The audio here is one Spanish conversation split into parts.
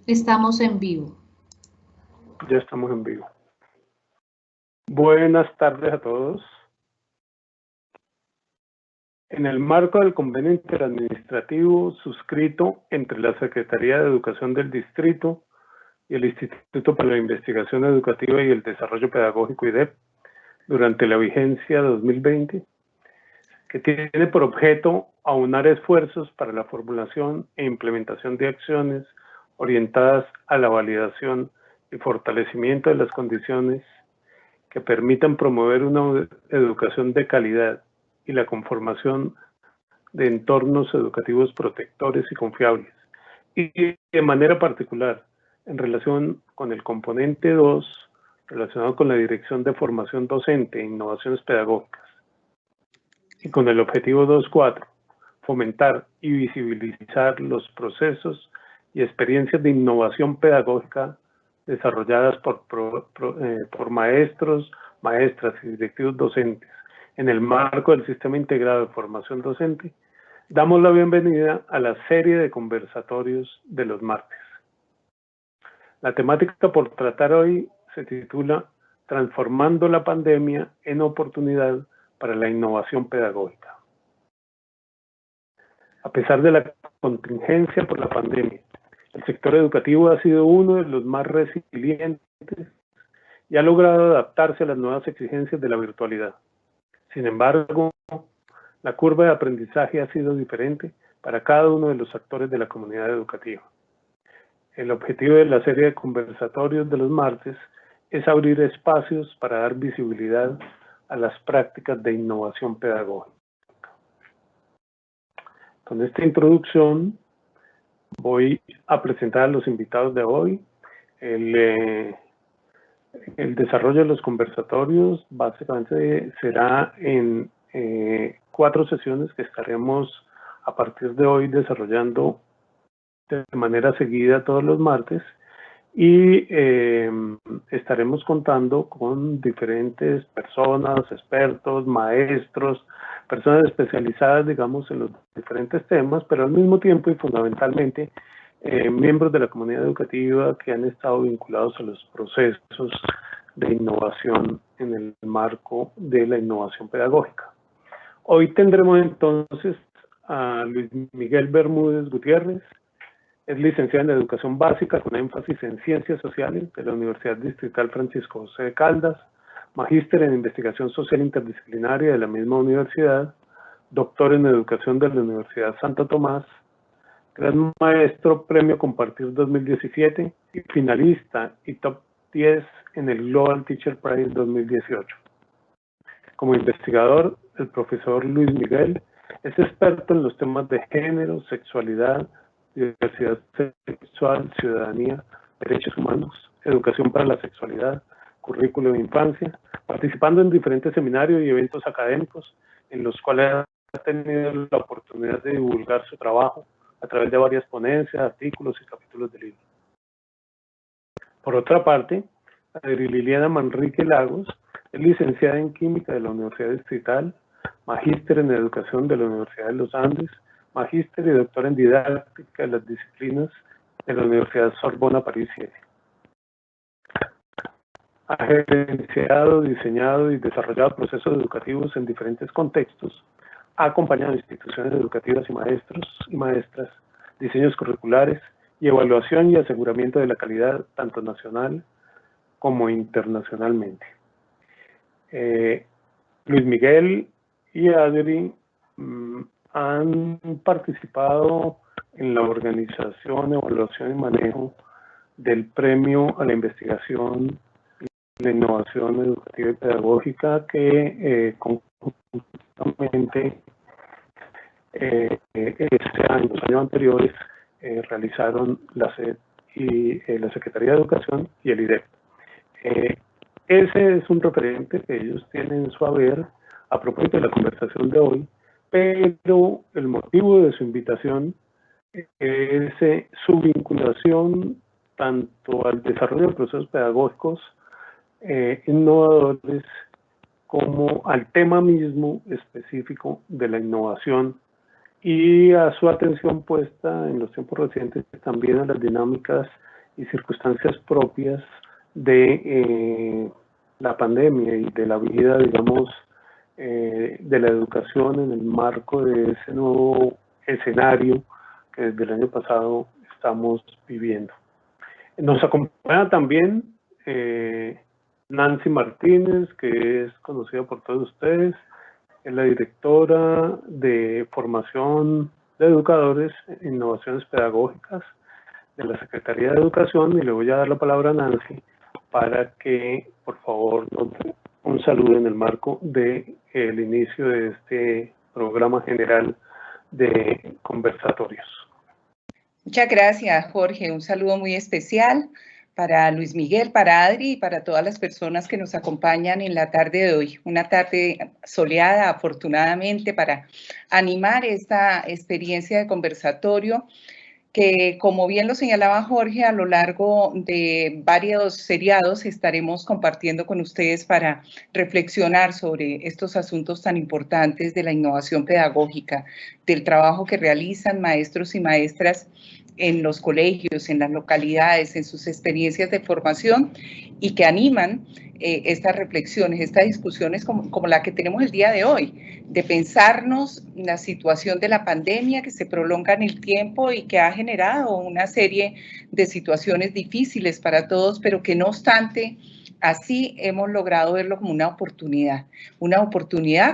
Estamos en vivo. Ya estamos en vivo. Buenas tardes a todos. En el marco del convenio interadministrativo suscrito entre la Secretaría de Educación del Distrito y el Instituto para la Investigación Educativa y el Desarrollo Pedagógico IDEP durante la vigencia 2020, que tiene por objeto aunar esfuerzos para la formulación e implementación de acciones orientadas a la validación y fortalecimiento de las condiciones que permitan promover una educación de calidad y la conformación de entornos educativos protectores y confiables. Y de manera particular, en relación con el componente 2, relacionado con la Dirección de Formación Docente e Innovaciones Pedagógicas, y con el objetivo 2.4, fomentar y visibilizar los procesos y experiencias de innovación pedagógica desarrolladas por maestros, maestras y directivos docentes en el marco del Sistema Integrado de Formación Docente, damos la bienvenida a la serie de conversatorios de los martes. La temática por tratar hoy se titula Transformando la pandemia en oportunidad para la innovación pedagógica. A pesar de la contingencia por la pandemia, el sector educativo ha sido uno de los más resilientes y ha logrado adaptarse a las nuevas exigencias de la virtualidad. Sin embargo, la curva de aprendizaje ha sido diferente para cada uno de los actores de la comunidad educativa. El objetivo de la serie de conversatorios de los martes es abrir espacios para dar visibilidad a las prácticas de innovación pedagógica. Con esta introducción voy a presentar a los invitados de hoy. El desarrollo de los conversatorios básicamente será en 4 sesiones que estaremos a partir de hoy desarrollando de manera seguida todos los martes, y estaremos contando con diferentes personas, expertos, maestros, personas especializadas, digamos, en los diferentes temas, pero al mismo tiempo y fundamentalmente miembros de la comunidad educativa que han estado vinculados a los procesos de innovación en el marco de la innovación pedagógica. Hoy tendremos entonces a Luis Miguel Bermúdez Gutiérrez. Es licenciado en Educación Básica con énfasis en Ciencias Sociales de la Universidad Distrital Francisco José de Caldas, magíster en Investigación Social Interdisciplinaria de la misma universidad, doctor en Educación de la Universidad Santo Tomás, gran maestro Premio Compartir 2017 y finalista y top 10 en el Global Teacher Prize 2018. Como investigador, el profesor Luis Miguel es experto en los temas de género, sexualidad, diversidad sexual, ciudadanía, derechos humanos, educación para la sexualidad, currículo de infancia, participando en diferentes seminarios y eventos académicos en los cuales ha tenido la oportunidad de divulgar su trabajo a través de varias ponencias, artículos y capítulos de libros. Por otra parte, Adri Liliana Manrique Lagos es licenciada en Química de la Universidad Distrital, magíster en Educación de la Universidad de los Andes, magíster y doctor en Didáctica de las Disciplinas de la Universidad Sorbona París 7. Ha gerenciado, diseñado y desarrollado procesos educativos en diferentes contextos. Ha acompañado a instituciones educativas y maestros y maestras, diseños curriculares y evaluación y aseguramiento de la calidad tanto nacional como internacionalmente. Luis Miguel y Adri han participado en la organización, evaluación y manejo del Premio a la Investigación, la Innovación Educativa y Pedagógica que conjuntamente este año, los años anteriores, realizaron la SED y la Secretaría de Educación y el IDEP. Ese es un referente que ellos tienen en su haber a propósito de la conversación de hoy, pero el motivo de su invitación es su vinculación tanto al desarrollo de procesos pedagógicos innovadores como al tema mismo específico de la innovación y a su atención puesta en los tiempos recientes también a las dinámicas y circunstancias propias de la pandemia y de la vida, digamos, de la educación en el marco de ese nuevo escenario que desde el año pasado estamos viviendo. Nos acompaña también Nancy Martínez, que es conocida por todos ustedes, es la directora de formación de educadores e innovaciones pedagógicas de la Secretaría de Educación, y le voy a dar la palabra a Nancy para que, por favor, nos dé un saludo en el marco del inicio de este programa general de conversatorios. Muchas gracias, Jorge. Un saludo muy especial para Luis Miguel, para Adri y para todas las personas que nos acompañan en la tarde de hoy. Una tarde soleada, afortunadamente, para animar esta experiencia de conversatorio que, como bien lo señalaba Jorge, a lo largo de varios seriados estaremos compartiendo con ustedes para reflexionar sobre estos asuntos tan importantes de la innovación pedagógica, del trabajo que realizan maestros y maestras en los colegios, en las localidades, en sus experiencias de formación y que animan estas reflexiones, estas discusiones como la que tenemos el día de hoy, de pensarnos la situación de la pandemia que se prolonga en el tiempo y que ha generado una serie de situaciones difíciles para todos, pero que no obstante, así hemos logrado verlo como una oportunidad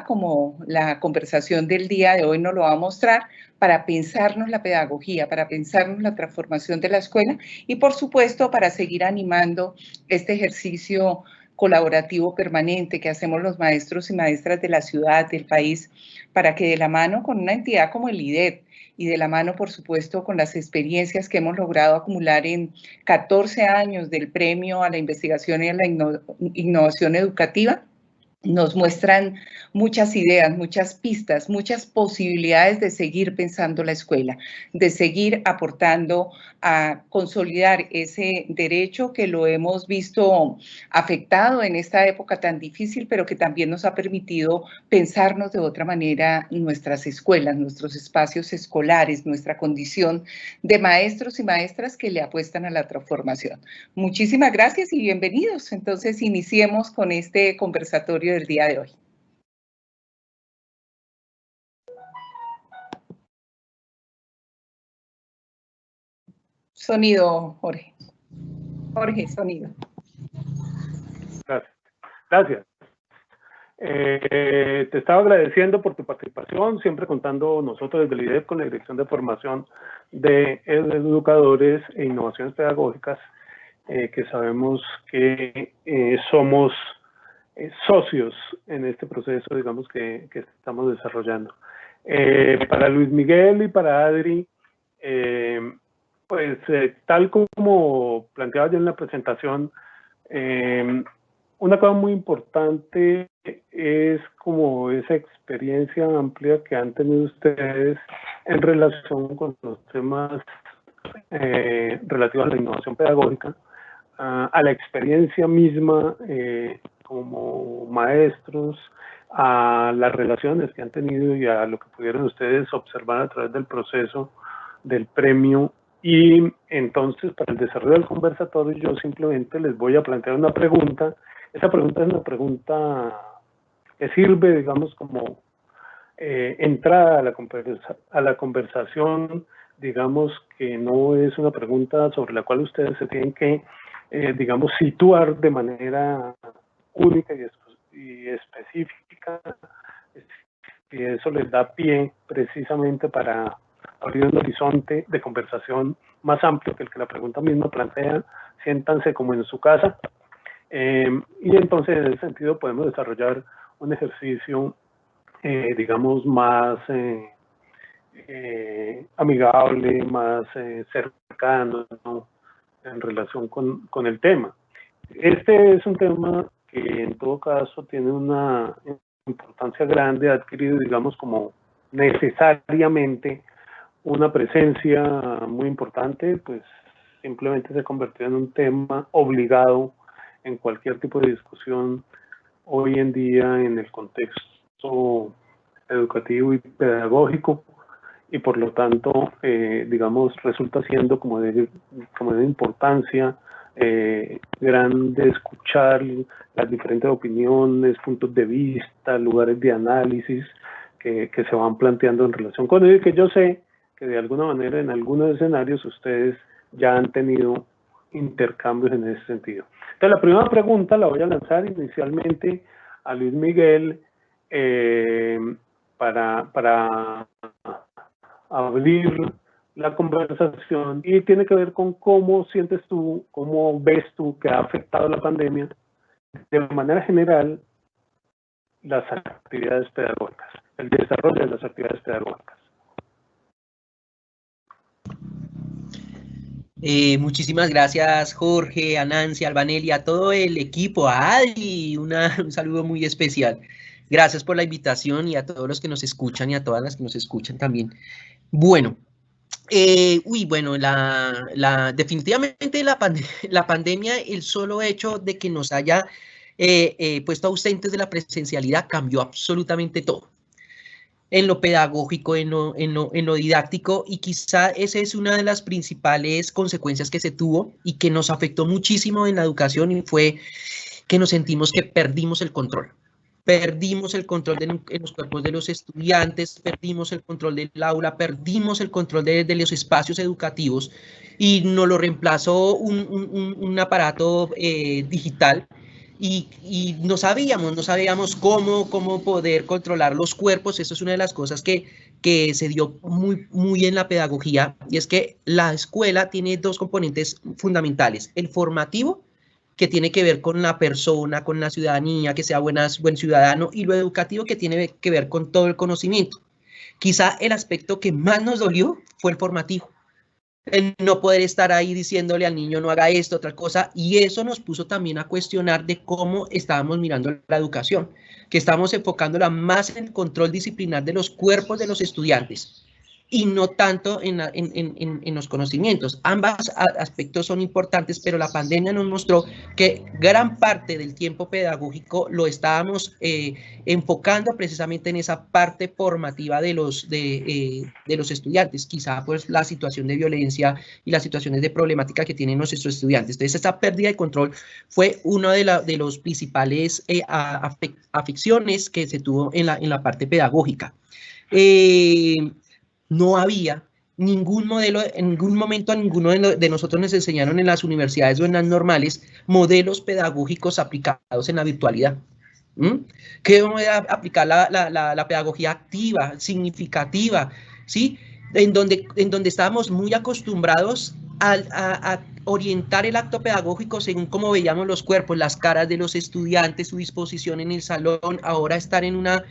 como la conversación del día de hoy nos lo va a mostrar, para pensarnos la pedagogía, para pensarnos la transformación de la escuela y, por supuesto, para seguir animando este ejercicio colaborativo permanente que hacemos los maestros y maestras de la ciudad, del país, para que de la mano con una entidad como el IDET y de la mano, por supuesto, con las experiencias que hemos logrado acumular en 14 años del Premio a la Investigación y a la Innovación Educativa, nos muestran muchas ideas, muchas pistas, muchas posibilidades de seguir pensando la escuela, de seguir aportando a consolidar ese derecho que lo hemos visto afectado en esta época tan difícil, pero que también nos ha permitido pensarnos de otra manera nuestras escuelas, nuestros espacios escolares, nuestra condición de maestros y maestras que le apuestan a la transformación. Muchísimas gracias y bienvenidos. Entonces, iniciemos con este conversatorio del día de hoy. Sonido, Jorge. Jorge, sonido. Gracias. Te estaba agradeciendo por tu participación, siempre contando nosotros desde el IDEP con la Dirección de Formación de Educadores e Innovaciones Pedagógicas, que sabemos que somos socios en este proceso, digamos, que estamos desarrollando. Para Luis Miguel y para Adri, pues tal como planteaba yo en la presentación, una cosa muy importante es como esa experiencia amplia que han tenido ustedes en relación con los temas relativos a la innovación pedagógica, a la experiencia misma como maestros, a las relaciones que han tenido y a lo que pudieron ustedes observar a través del proceso del premio. Y entonces, para el desarrollo del conversatorio, yo simplemente les voy a plantear una pregunta. Esa pregunta es una pregunta que sirve, digamos, como entrada a la conversación, digamos que no es una pregunta sobre la cual ustedes se tienen que, digamos, situar de manera única y específica, y eso les da pie precisamente para abrir un horizonte de conversación más amplio que el que la pregunta misma plantea. Siéntanse como en su casa, y entonces en ese sentido podemos desarrollar un ejercicio digamos más amigable, más cercano, ¿no?, en relación con el tema. Este es un tema que en todo caso tiene una importancia grande, ha adquirido, digamos, como necesariamente una presencia muy importante, pues simplemente se ha convertido en un tema obligado en cualquier tipo de discusión hoy en día en el contexto educativo y pedagógico, y por lo tanto, digamos, resulta siendo como de importancia grande escuchar las diferentes opiniones, puntos de vista, lugares de análisis que se van planteando en relación con ello, y que yo sé que de alguna manera en algunos escenarios ustedes ya han tenido intercambios en ese sentido. Entonces, la primera pregunta la voy a lanzar inicialmente a Luis Miguel para abrir la conversación, y tiene que ver con cómo sientes tú, cómo ves tú que ha afectado la pandemia de manera general las actividades pedagógicas, el desarrollo de las actividades pedagógicas. Muchísimas gracias, Jorge, a Nancy, a Albanelli, a todo el equipo, a Adri, un saludo muy especial. Gracias por la invitación y a todos los que nos escuchan y a todas las que nos escuchan también. Bueno, definitivamente la pandemia, el solo hecho de que nos haya puesto ausentes de la presencialidad cambió absolutamente todo. En lo pedagógico, en lo didáctico, y quizá esa es una de las principales consecuencias que se tuvo y que nos afectó muchísimo en la educación, y fue que nos sentimos que perdimos el control. Perdimos el control en los cuerpos de los estudiantes, perdimos el control del aula, perdimos el control de los espacios educativos, y nos lo reemplazó un aparato digital. Y no sabíamos cómo poder controlar los cuerpos. Eso es una de las cosas que se dio muy en la pedagogía, y es que la escuela tiene dos componentes fundamentales: el formativo, que tiene que ver con la persona, con la ciudadanía, que sea buen ciudadano, y lo educativo, que tiene que ver con todo el conocimiento. Quizá el aspecto que más nos dolió fue el formativo. El no poder estar ahí diciéndole al niño no haga esto, otra cosa, y eso nos puso también a cuestionar de cómo estábamos mirando la educación, que estábamos enfocándola más en el control disciplinar de los cuerpos de los estudiantes y no tanto en los conocimientos. Ambos aspectos son importantes, pero la pandemia nos mostró que gran parte del tiempo pedagógico lo estábamos enfocando precisamente en esa parte formativa de los estudiantes, quizá pues la situación de violencia y las situaciones de problemática que tienen nuestros estudiantes. Entonces, esta pérdida de control fue una de los principales afecciones que se tuvo en la parte pedagógica. No había ningún modelo, en ningún momento a ninguno de nosotros nos enseñaron en las universidades o en las normales modelos pedagógicos aplicados en la virtualidad. ¿Qué vamos a aplicar? La pedagogía activa, significativa, ¿sí? En donde estábamos muy acostumbrados a orientar el acto pedagógico según cómo veíamos los cuerpos, las caras de los estudiantes, su disposición en el salón. Ahora estar en una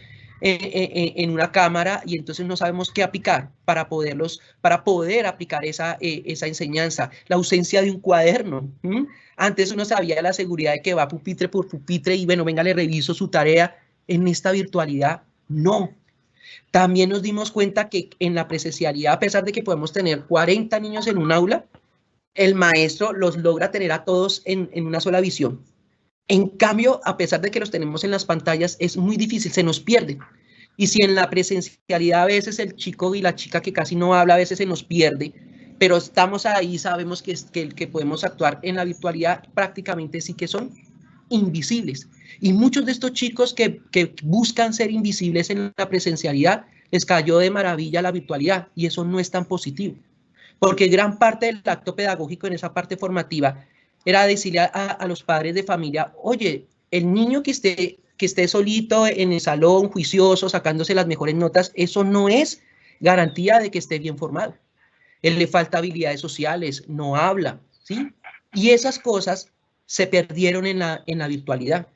cámara, y entonces no sabemos qué aplicar para poder aplicar esa enseñanza. La ausencia de un cuaderno. Antes uno sabía la seguridad de que va pupitre por pupitre y bueno, venga, le reviso su tarea. En esta virtualidad, no. También nos dimos cuenta que en la presencialidad, a pesar de que podemos tener 40 niños en un aula, el maestro los logra tener a todos en una sola visión. En cambio, a pesar de que los tenemos en las pantallas, es muy difícil, se nos pierde. Y si en la presencialidad a veces el chico y la chica que casi no habla, a veces se nos pierde, pero estamos ahí, sabemos que podemos actuar, en la virtualidad prácticamente sí que son invisibles. Y muchos de estos chicos que buscan ser invisibles en la presencialidad, les cayó de maravilla la virtualidad, y eso no es tan positivo. Porque gran parte del acto pedagógico en esa parte formativa era decirle a los padres de familia: oye, el niño que esté solito en el salón, juicioso, sacándose las mejores notas, eso no es garantía de que esté bien formado. Él le falta habilidades sociales, no habla, ¿sí? Y esas cosas se perdieron en la virtualidad.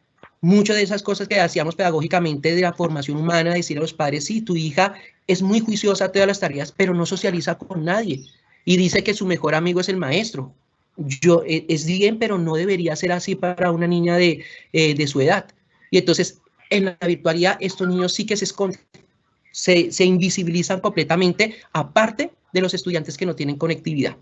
Muchas de esas cosas que hacíamos pedagógicamente de la formación humana, decir a los padres: sí, tu hija es muy juiciosa a todas las tareas, pero no socializa con nadie, y dice que su mejor amigo es el maestro. Es bien, pero no debería ser así para una niña de su edad. Y entonces, en la virtualidad, estos niños sí que se esconden, se invisibilizan completamente, aparte de los estudiantes que no tienen conectividad.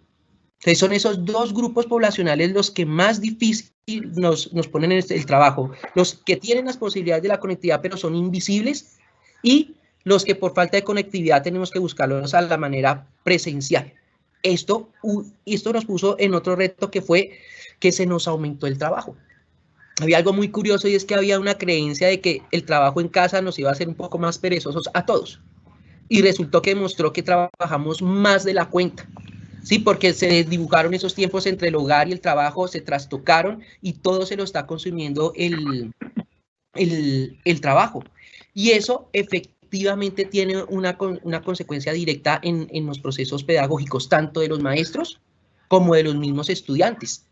Entonces, son esos dos grupos poblacionales los que más difícil nos ponen en el trabajo: los que tienen las posibilidades de la conectividad, pero son invisibles, y los que por falta de conectividad tenemos que buscarlos a la manera presencial. Esto nos puso en otro reto, que fue que se nos aumentó el trabajo. Había algo muy curioso, y es que había una creencia de que el trabajo en casa nos iba a hacer un poco más perezosos a todos. Y resultó que demostró que trabajamos más de la cuenta. Sí, porque se desdibujaron esos tiempos entre el hogar y el trabajo, se trastocaron y todo se lo está consumiendo el trabajo. Y eso efectivamente tiene una consecuencia directa en los procesos pedagógicos, tanto de los maestros como de los mismos estudiantes.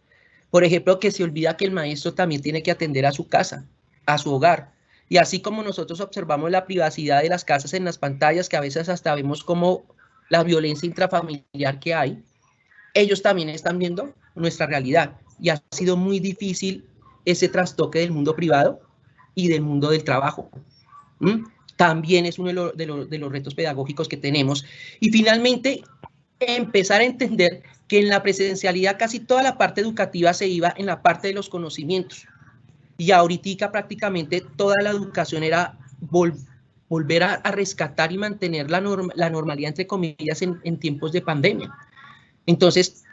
Por ejemplo, que se olvida que el maestro también tiene que atender a su casa, a su hogar. Y así como nosotros observamos la privacidad de las casas en las pantallas, que a veces hasta vemos como la violencia intrafamiliar que hay, ellos también están viendo nuestra realidad. Y ha sido muy difícil ese trastoque del mundo privado y del mundo del trabajo. También es uno de los retos pedagógicos que tenemos. Y finalmente, empezar a entender que en la presencialidad casi toda la parte educativa se iba en la parte de los conocimientos. Y ahorita prácticamente toda la educación era volver a rescatar y mantener la normalidad, entre comillas, en tiempos de pandemia. Entonces,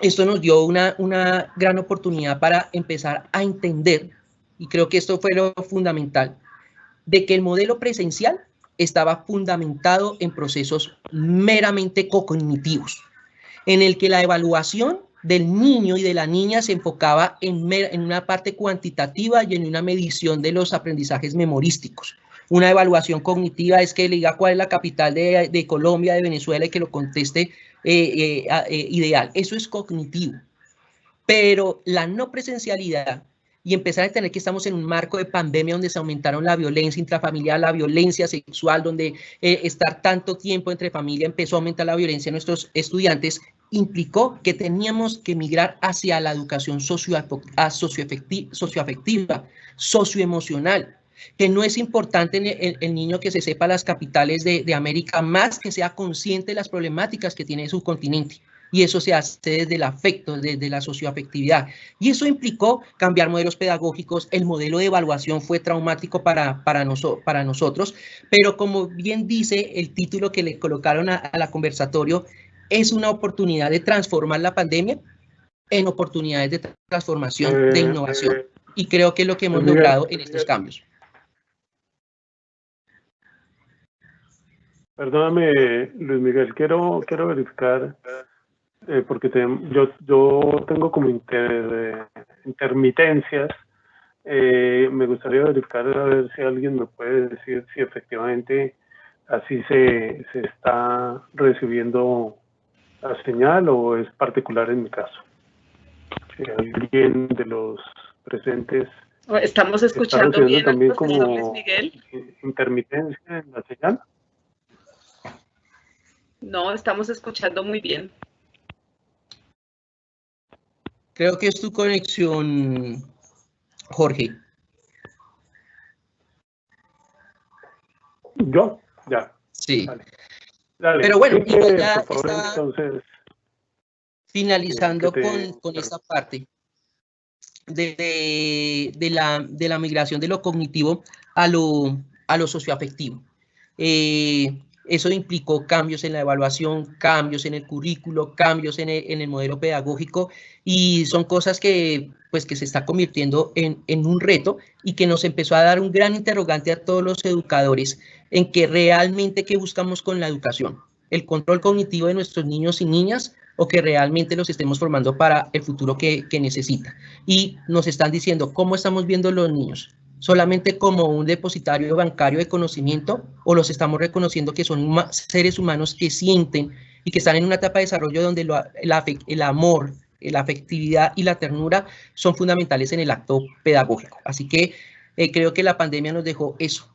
esto nos dio una gran oportunidad para empezar a entender, y creo que esto fue lo fundamental, de que el modelo presencial estaba fundamentado en procesos meramente cognitivos, en el que la evaluación del niño y de la niña se enfocaba en una parte cuantitativa y en una medición de los aprendizajes memorísticos. Una evaluación cognitiva es que le diga cuál es la capital de Colombia, de Venezuela, y que lo conteste ideal. Eso es cognitivo. Pero la no presencialidad y empezar a entender que estamos en un marco de pandemia donde se aumentaron la violencia intrafamiliar, la violencia sexual, donde estar tanto tiempo entre familia empezó a aumentar la violencia en nuestros estudiantes, implicó que teníamos que migrar hacia la educación socioafectiva, socioemocional, que no es importante el niño que se sepa las capitales de América, más que sea consciente de las problemáticas que tiene su continente. Y eso se hace desde el afecto, desde la socioafectividad. Y eso implicó cambiar modelos pedagógicos. El modelo de evaluación fue traumático para nosotros, pero como bien dice el título que le colocaron a la conversatorio, es una oportunidad de transformar la pandemia en oportunidades de transformación, de innovación. Y creo que es lo que hemos logrado en estos cambios. Perdóname, Luis Miguel, quiero verificar, porque yo tengo como intermitencias. Me gustaría verificar a ver si alguien me puede decir si efectivamente así se está recibiendo la señal o es particular en mi caso. Si alguien de los presentes estamos escuchando bien también al profesor como Luis Miguel. Intermitencia en la señal. No, estamos escuchando muy bien. Creo que es tu conexión, Jorge. ¿Yo? Ya. Sí. Dale. Pero bueno, sí, igual ya por favor, está entonces, finalizando con esta parte de la migración de lo cognitivo a lo socioafectivo. Eso implicó cambios en la evaluación, cambios en el currículo, cambios en el modelo pedagógico, y son cosas que se está convirtiendo en un reto, y que nos empezó a dar un gran interrogante a todos los educadores en que realmente qué buscamos con la educación, el control cognitivo de nuestros niños y niñas, o que realmente los estemos formando para el futuro que necesita. Y nos están diciendo cómo estamos viendo los niños, solamente como un depositario bancario de conocimiento, o los estamos reconociendo que son seres humanos que sienten y que están en una etapa de desarrollo donde el amor, la afectividad y la ternura son fundamentales en el acto pedagógico. Así que creo que la pandemia nos dejó eso.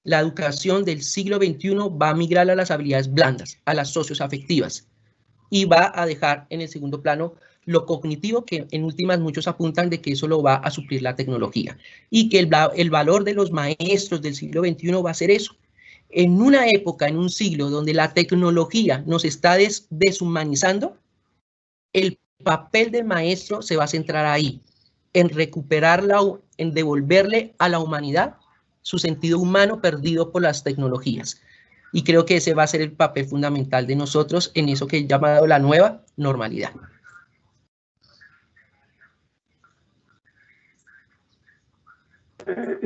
La educación del siglo XXI va a migrar a las habilidades blandas, a las socioafectivas, y va a dejar en el segundo plano lo cognitivo, que en últimas muchos apuntan de que eso lo va a suplir la tecnología, y que el valor de los maestros del siglo XXI va a ser eso. En una época, en un siglo donde la tecnología nos está deshumanizando, el papel del maestro se va a centrar ahí, en recuperarla, en devolverle a la humanidad su sentido humano perdido por las tecnologías. Y creo que ese va a ser el papel fundamental de nosotros en eso que he llamado la nueva normalidad.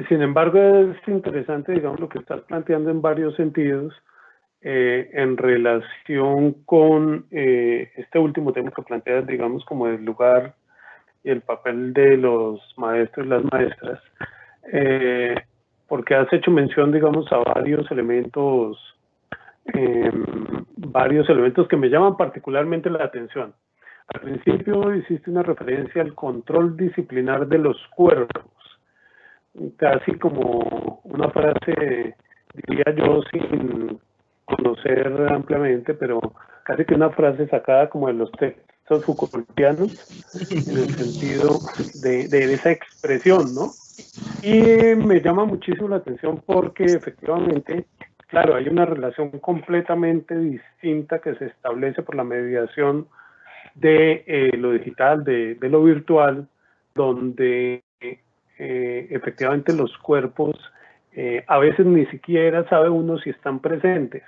Sin embargo, es interesante, digamos, lo que estás planteando en varios sentidos en relación con este último tema que planteas, digamos, como el lugar y el papel de los maestros y las maestras, porque has hecho mención, digamos, a varios elementos que me llaman particularmente la atención. Al principio hiciste una referencia al control disciplinar de los cuerpos, casi como una frase, diría yo, sin conocer ampliamente, pero casi que una frase sacada como de los textos Foucaultianos, en el sentido de esa expresión, ¿no? Y me llama muchísimo la atención porque efectivamente, claro, hay una relación completamente distinta que se establece por la mediación de lo digital, de lo virtual, donde efectivamente los cuerpos a veces ni siquiera sabe uno si están presentes.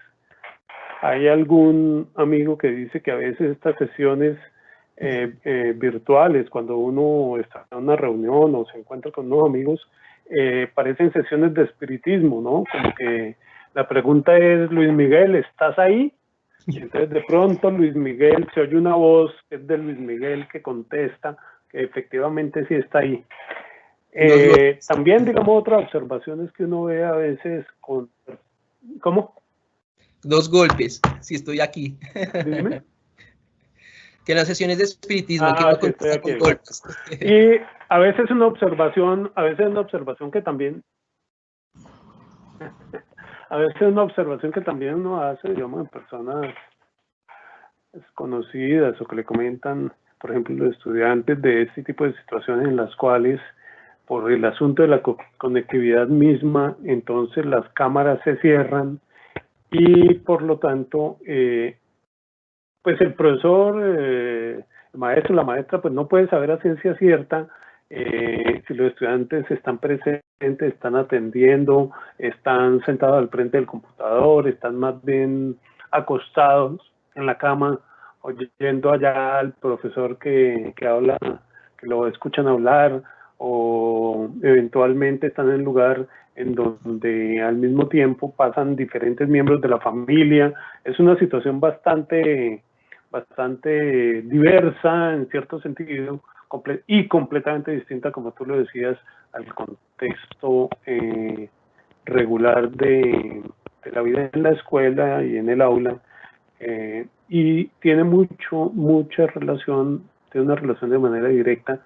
Hay algún amigo que dice que a veces estas sesiones virtuales, cuando uno está en una reunión o se encuentra con unos amigos, parecen sesiones de espiritismo, ¿no? Como que la pregunta es, Luis Miguel, ¿estás ahí? Y entonces de pronto Luis Miguel, se oye una voz que es de Luis Miguel que contesta que efectivamente sí está ahí. También, digamos, otras observaciones que uno ve a veces con... ¿Cómo? 2 golpes, si estoy aquí. Dime. Que las sesiones de espiritismo, que sí, estoy aquí, con golpes. Y a veces una observación que también... A veces una observación que también uno hace, digamos, en personas desconocidas o que le comentan, por ejemplo, los estudiantes de este tipo de situaciones en las cuales, por el asunto de la conectividad misma, entonces las cámaras se cierran y por lo tanto, pues el profesor, el maestro, la maestra, pues no puede saber a ciencia cierta si los estudiantes están presentes, están atendiendo, están sentados al frente del computador, están más bien acostados en la cama, oyendo allá al profesor que habla, que lo escuchan hablar, o eventualmente están en el lugar en donde al mismo tiempo pasan diferentes miembros de la familia. Es una situación bastante diversa en cierto sentido y completamente distinta, como tú lo decías, al contexto regular de la vida en la escuela y en el aula, y tiene mucha relación, tiene una relación de manera directa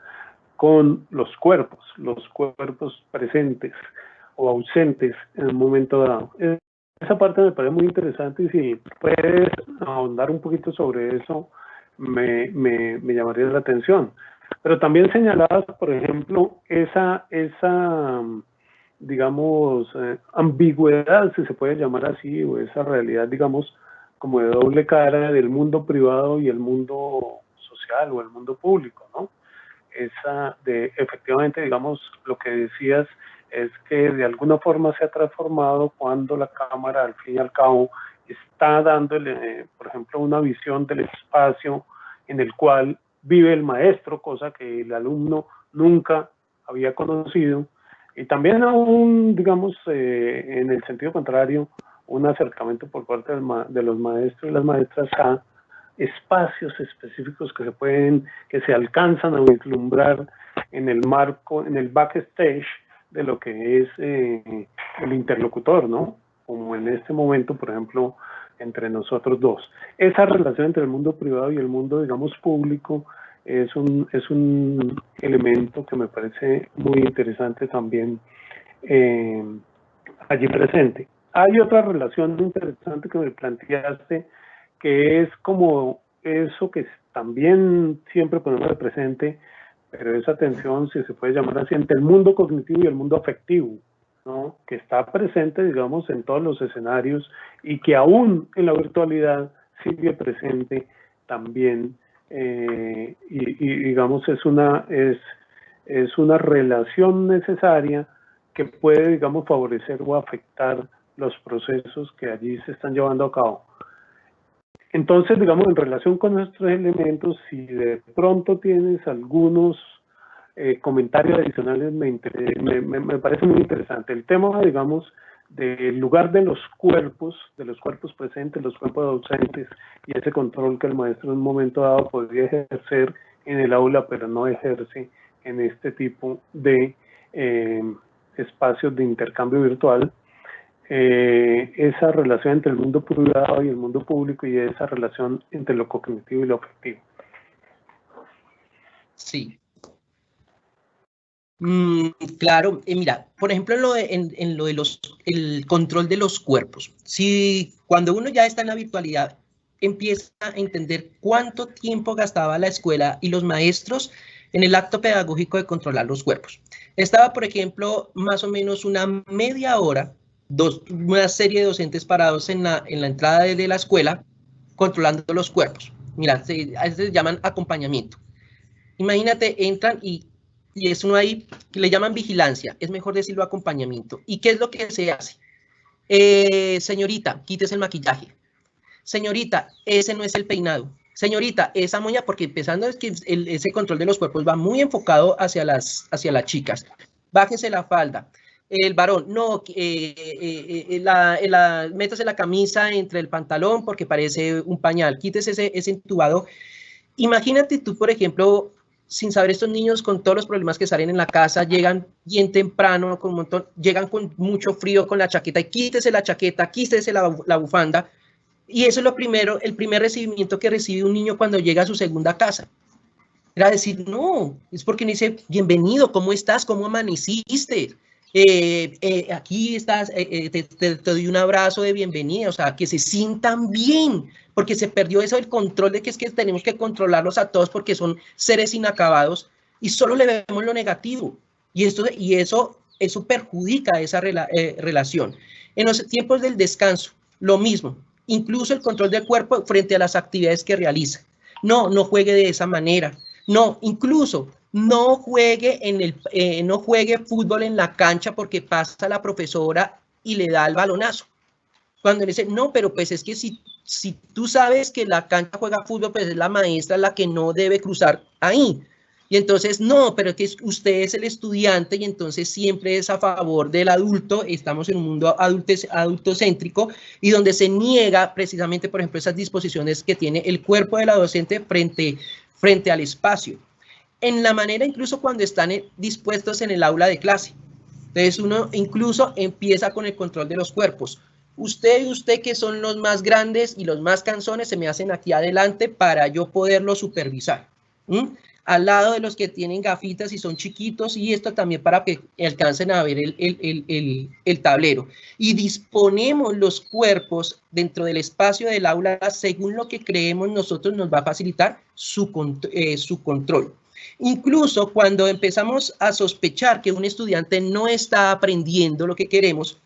con los cuerpos presentes o ausentes en un momento dado. Esa parte me parece muy interesante y si puedes ahondar un poquito sobre eso, me llamaría la atención. Pero también señalabas, por ejemplo, esa digamos, ambigüedad, si se puede llamar así, o esa realidad, digamos, como de doble cara del mundo privado y el mundo social o el mundo público, ¿no? Esa de, efectivamente, digamos, lo que decías es que de alguna forma se ha transformado cuando la cámara, al fin y al cabo, está dándole, por ejemplo, una visión del espacio en el cual vive el maestro, cosa que el alumno nunca había conocido, y también aún, digamos, en el sentido contrario, un acercamiento por parte de los maestros y las maestras a espacios específicos que se alcanzan a vislumbrar en el marco, en el backstage de lo que es el interlocutor, ¿no? Como en este momento, por ejemplo, entre nosotros dos. Esa relación entre el mundo privado y el mundo, digamos, público es un elemento que me parece muy interesante también allí presente. Hay otra relación interesante que me planteaste, que es como eso que también siempre ponemos de presente, pero esa tensión, si se puede llamar así, entre el mundo cognitivo y el mundo afectivo, ¿no? Que está presente, digamos, en todos los escenarios y que aún en la virtualidad sigue presente también, y digamos es una relación necesaria que puede, digamos, favorecer o afectar los procesos que allí se están llevando a cabo. Entonces, digamos, en relación con estos elementos, si de pronto tienes algunos comentarios adicionales, me parece muy interesante. El tema, digamos, del lugar de los cuerpos presentes, los cuerpos docentes, y ese control que el maestro en un momento dado podría ejercer en el aula, pero no ejerce en este tipo de espacios de intercambio virtual. Esa relación entre el mundo privado y el mundo público, y esa relación entre lo cognitivo y lo afectivo. Sí. Claro, mira, por ejemplo, en lo de el control de los cuerpos. Si cuando uno ya está en la virtualidad, empieza a entender cuánto tiempo gastaba la escuela y los maestros en el acto pedagógico de controlar los cuerpos. Estaba, por ejemplo, más o menos una media hora, una serie de docentes parados en la entrada de la escuela, controlando los cuerpos. Mira, a veces se llaman acompañamiento. Imagínate, entran y es uno ahí, que le llaman vigilancia, es mejor decirlo acompañamiento. ¿Y qué es lo que se hace? Señorita, quítese el maquillaje. Señorita, ese no es el peinado. Señorita, esa moña, porque empezando es que ese control de los cuerpos va muy enfocado hacia las chicas. Bájese la falda. El varón, no, métase la camisa entre el pantalón porque parece un pañal. Quítese ese entubado. Imagínate tú, por ejemplo, sin saber, estos niños con todos los problemas que salen en la casa, llegan bien temprano, con un montón, llegan con mucho frío con la chaqueta, y quítese la chaqueta, quítese la bufanda. Y eso es lo primero, el primer recibimiento que recibe un niño cuando llega a su segunda casa. Era decir, no, es porque me dice, bienvenido, ¿cómo estás? ¿Cómo amaneciste? Aquí estás, te doy un abrazo de bienvenida, o sea, que se sientan bien, porque se perdió eso del control de que es que tenemos que controlarlos a todos porque son seres inacabados y solo le vemos lo negativo. Y eso perjudica esa relación. En los tiempos del descanso, lo mismo, incluso el control del cuerpo frente a las actividades que realiza. No juegue de esa manera. No, incluso no juegue no juegue fútbol en la cancha porque pasa la profesora y le da el balonazo. Cuando le dice, no, pero pues es que si tú sabes que la cancha juega fútbol, pues es la maestra la que no debe cruzar ahí. Y entonces, no, pero es que usted es el estudiante y entonces siempre es a favor del adulto. Estamos en un mundo adultocéntrico y donde se niega precisamente, por ejemplo, esas disposiciones que tiene el cuerpo de la docente frente al espacio. En la manera incluso cuando están dispuestos en el aula de clase. Entonces uno incluso empieza con el control de los cuerpos. Usted y usted, que son los más grandes y los más cansones, se me hacen aquí adelante para yo poderlo supervisar. Al lado de los que tienen gafitas y son chiquitos, y esto también para que alcancen a ver el tablero. Y disponemos los cuerpos dentro del espacio del aula según lo que creemos nosotros nos va a facilitar su control. Incluso cuando empezamos a sospechar que un estudiante no está aprendiendo lo que queremos,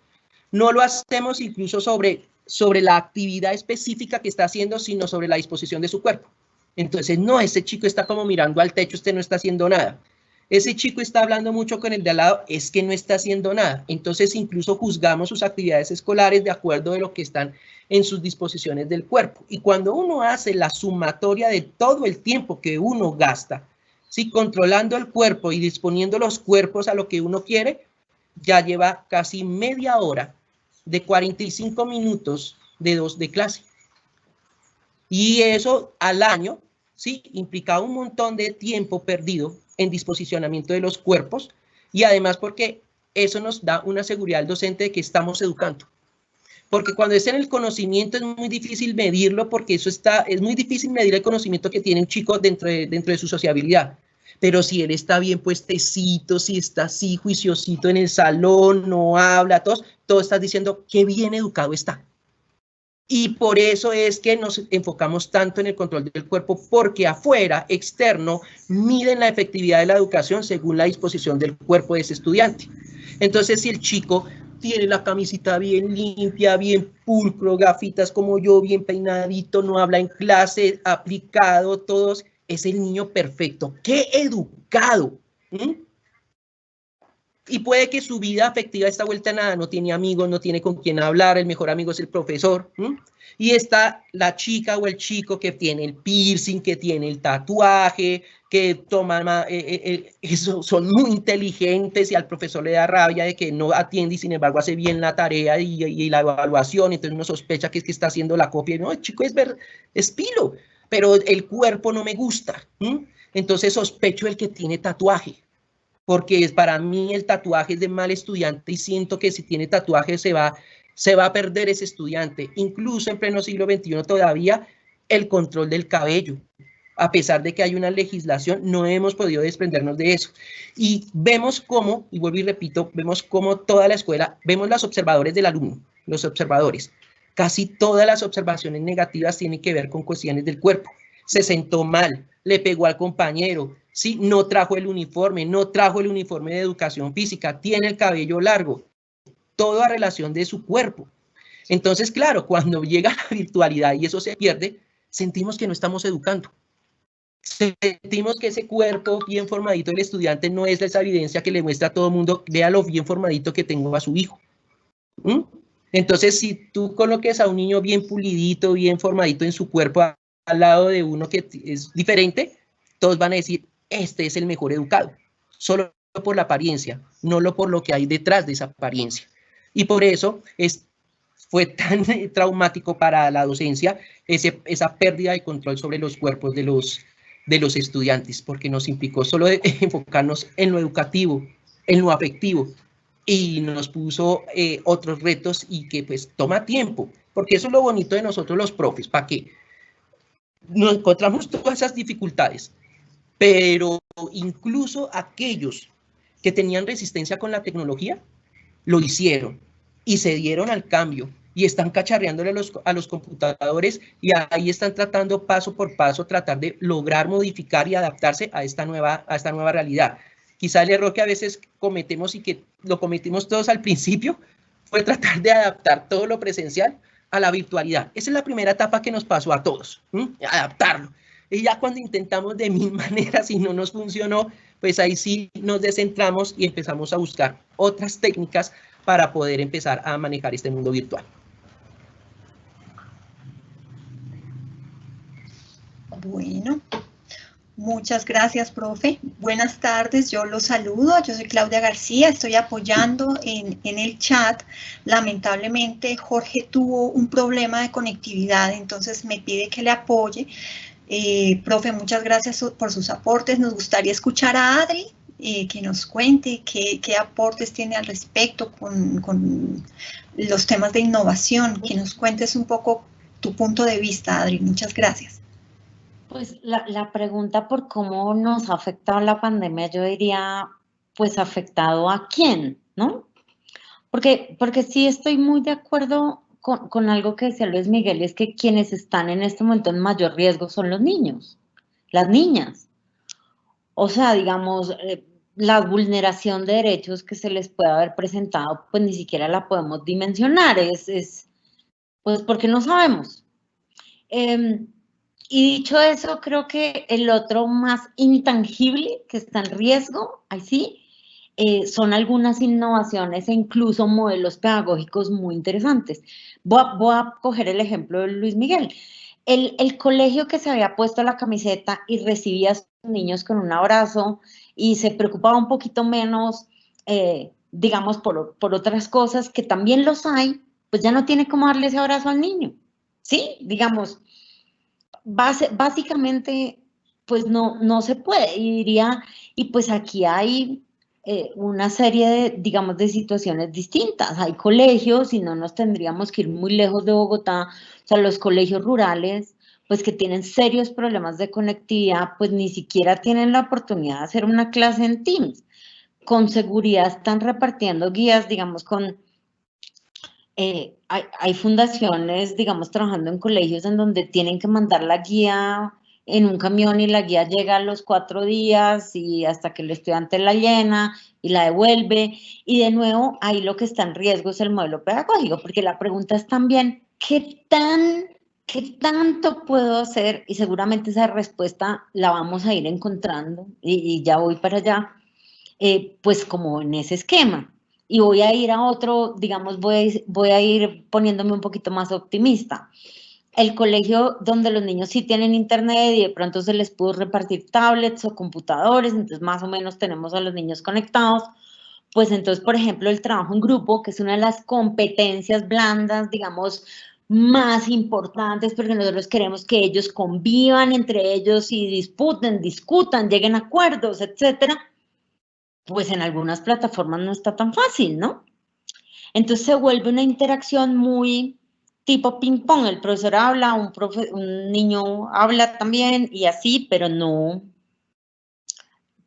no lo hacemos incluso sobre la actividad específica que está haciendo, sino sobre la disposición de su cuerpo. Entonces, no, ese chico está como mirando al techo, usted no está haciendo nada. Ese chico está hablando mucho con el de al lado, es que no está haciendo nada. Entonces, incluso juzgamos sus actividades escolares de acuerdo de lo que están en sus disposiciones del cuerpo. Y cuando uno hace la sumatoria de todo el tiempo que uno gasta, ¿sí?, controlando el cuerpo y disponiendo los cuerpos a lo que uno quiere, ya lleva casi media hora de 45 minutos de clase. Y eso al año, sí, implica un montón de tiempo perdido en disposicionamiento de los cuerpos, y además porque eso nos da una seguridad al docente de que estamos educando. Porque cuando es en el conocimiento es muy difícil medirlo, porque es muy difícil medir el conocimiento que tiene un chico dentro de su sociabilidad. Pero si él está bien puestecito, si está así juiciosito en el salón, no habla, todo estás diciendo qué bien educado está. Y por eso es que nos enfocamos tanto en el control del cuerpo, porque afuera, externo, miden la efectividad de la educación según la disposición del cuerpo de ese estudiante. Entonces, si el chico tiene la camisita bien limpia, bien pulcro, gafitas como yo, bien peinadito, no habla en clase, aplicado, todos, es el niño perfecto. ¡Qué educado! Y puede que su vida afectiva está vuelta a nada, no tiene amigos, no tiene con quién hablar, el mejor amigo es el profesor. Y está la chica o el chico que tiene el piercing, que tiene el tatuaje, que toman, son muy inteligentes y al profesor le da rabia de que no atiende y sin embargo hace bien la tarea y la evaluación, entonces uno sospecha que es que está haciendo la copia. No, el chico es pilo, pero el cuerpo no me gusta. Entonces sospecho el que tiene tatuaje, porque para mí el tatuaje es de mal estudiante y siento que si tiene tatuaje se va a perder ese estudiante. Incluso en pleno siglo XXI todavía el control del cabello, a pesar de que hay una legislación, no hemos podido desprendernos de eso. Y vemos cómo, y vuelvo y repito, vemos cómo toda la escuela, vemos los observadores del alumno, los observadores. Casi todas las observaciones negativas tienen que ver con cuestiones del cuerpo. Se sentó mal, le pegó al compañero, ¿sí? No trajo el uniforme de educación física, tiene el cabello largo, todo a relación de su cuerpo. Entonces, claro, cuando llega la virtualidad y eso se pierde, sentimos que no estamos educando. Sentimos que ese cuerpo bien formadito del estudiante no es esa evidencia que le muestra a todo el mundo, vea lo bien formadito que tengo a su hijo. Entonces, si tú coloques a un niño bien pulidito, bien formadito en su cuerpo, al lado de uno que es diferente, todos van a decir, este es el mejor educado, solo por la apariencia, no por lo que hay detrás de esa apariencia. Y por eso fue tan traumático para la docencia esa pérdida de control sobre los cuerpos de los estudiantes, porque nos implicó solo enfocarnos en lo educativo, en lo afectivo, y nos puso otros retos y que pues toma tiempo, porque eso es lo bonito de nosotros los profes, ¿para qué? Nos encontramos todas esas dificultades, pero incluso aquellos que tenían resistencia con la tecnología, lo hicieron y se dieron al cambio y están cacharreándole a los computadores y ahí están tratando paso por paso, tratar de lograr modificar y adaptarse a esta nueva realidad. Quizá el error que a veces cometemos y que lo cometimos todos al principio fue tratar de adaptar todo lo presencial a la virtualidad. Esa es la primera etapa que nos pasó a todos, adaptarlo. Y ya cuando intentamos de mil maneras y no nos funcionó, pues ahí sí nos descentramos y empezamos a buscar otras técnicas para poder empezar a manejar este mundo virtual. Bueno, muchas gracias, profe. Buenas tardes, yo los saludo. Yo soy Claudia García, estoy apoyando en el chat. Lamentablemente, Jorge tuvo un problema de conectividad, entonces me pide que le apoye. Profe, muchas gracias por sus aportes. Nos gustaría escuchar a Adri, que nos cuente qué aportes tiene al respecto con los temas de innovación, que nos cuentes un poco tu punto de vista, Adri. Muchas gracias. Pues la pregunta por cómo nos ha afectado la pandemia, yo diría, pues afectado a quién, ¿no? Porque sí estoy muy de acuerdo con algo que decía Luis Miguel, es que quienes están en este momento en mayor riesgo son los niños, las niñas. O sea, digamos, la vulneración de derechos que se les puede haber presentado, pues ni siquiera la podemos dimensionar, pues porque no sabemos. Y dicho eso, creo que el otro más intangible que está en riesgo, ahí sí, son algunas innovaciones e incluso modelos pedagógicos muy interesantes. Voy a coger el ejemplo de Luis Miguel. El colegio que se había puesto la camiseta y recibía a sus niños con un abrazo y se preocupaba un poquito menos, digamos, por otras cosas que también los hay, pues ya no tiene cómo darle ese abrazo al niño, ¿sí? Digamos, básicamente, pues no se puede, y diría, y pues aquí hay una serie de, digamos, de situaciones distintas. Hay colegios, y no nos tendríamos que ir muy lejos de Bogotá, o sea, los colegios rurales, pues que tienen serios problemas de conectividad, pues ni siquiera tienen la oportunidad de hacer una clase en Teams. Con seguridad están repartiendo guías, digamos, hay fundaciones, digamos, trabajando en colegios en donde tienen que mandar la guía en un camión y la guía llega a los 4 días y hasta que el estudiante la llena y la devuelve. Y de nuevo, ahí lo que está en riesgo es el modelo pedagógico, porque la pregunta es también, ¿qué tanto puedo hacer? Y seguramente esa respuesta la vamos a ir encontrando, y ya voy para allá. pues como en ese esquema. Y voy a ir a otro, digamos, voy a ir poniéndome un poquito más optimista. El colegio donde los niños sí tienen internet y de pronto se les pudo repartir tablets o computadores, entonces más o menos tenemos a los niños conectados, pues entonces, por ejemplo, el trabajo en grupo, que es una de las competencias blandas, digamos, más importantes, porque nosotros queremos que ellos convivan entre ellos y discutan, lleguen a acuerdos, etcétera, pues en algunas plataformas no está tan fácil, ¿no? Entonces se vuelve una interacción muy tipo ping-pong. El profesor habla, un niño habla también y así, pero no,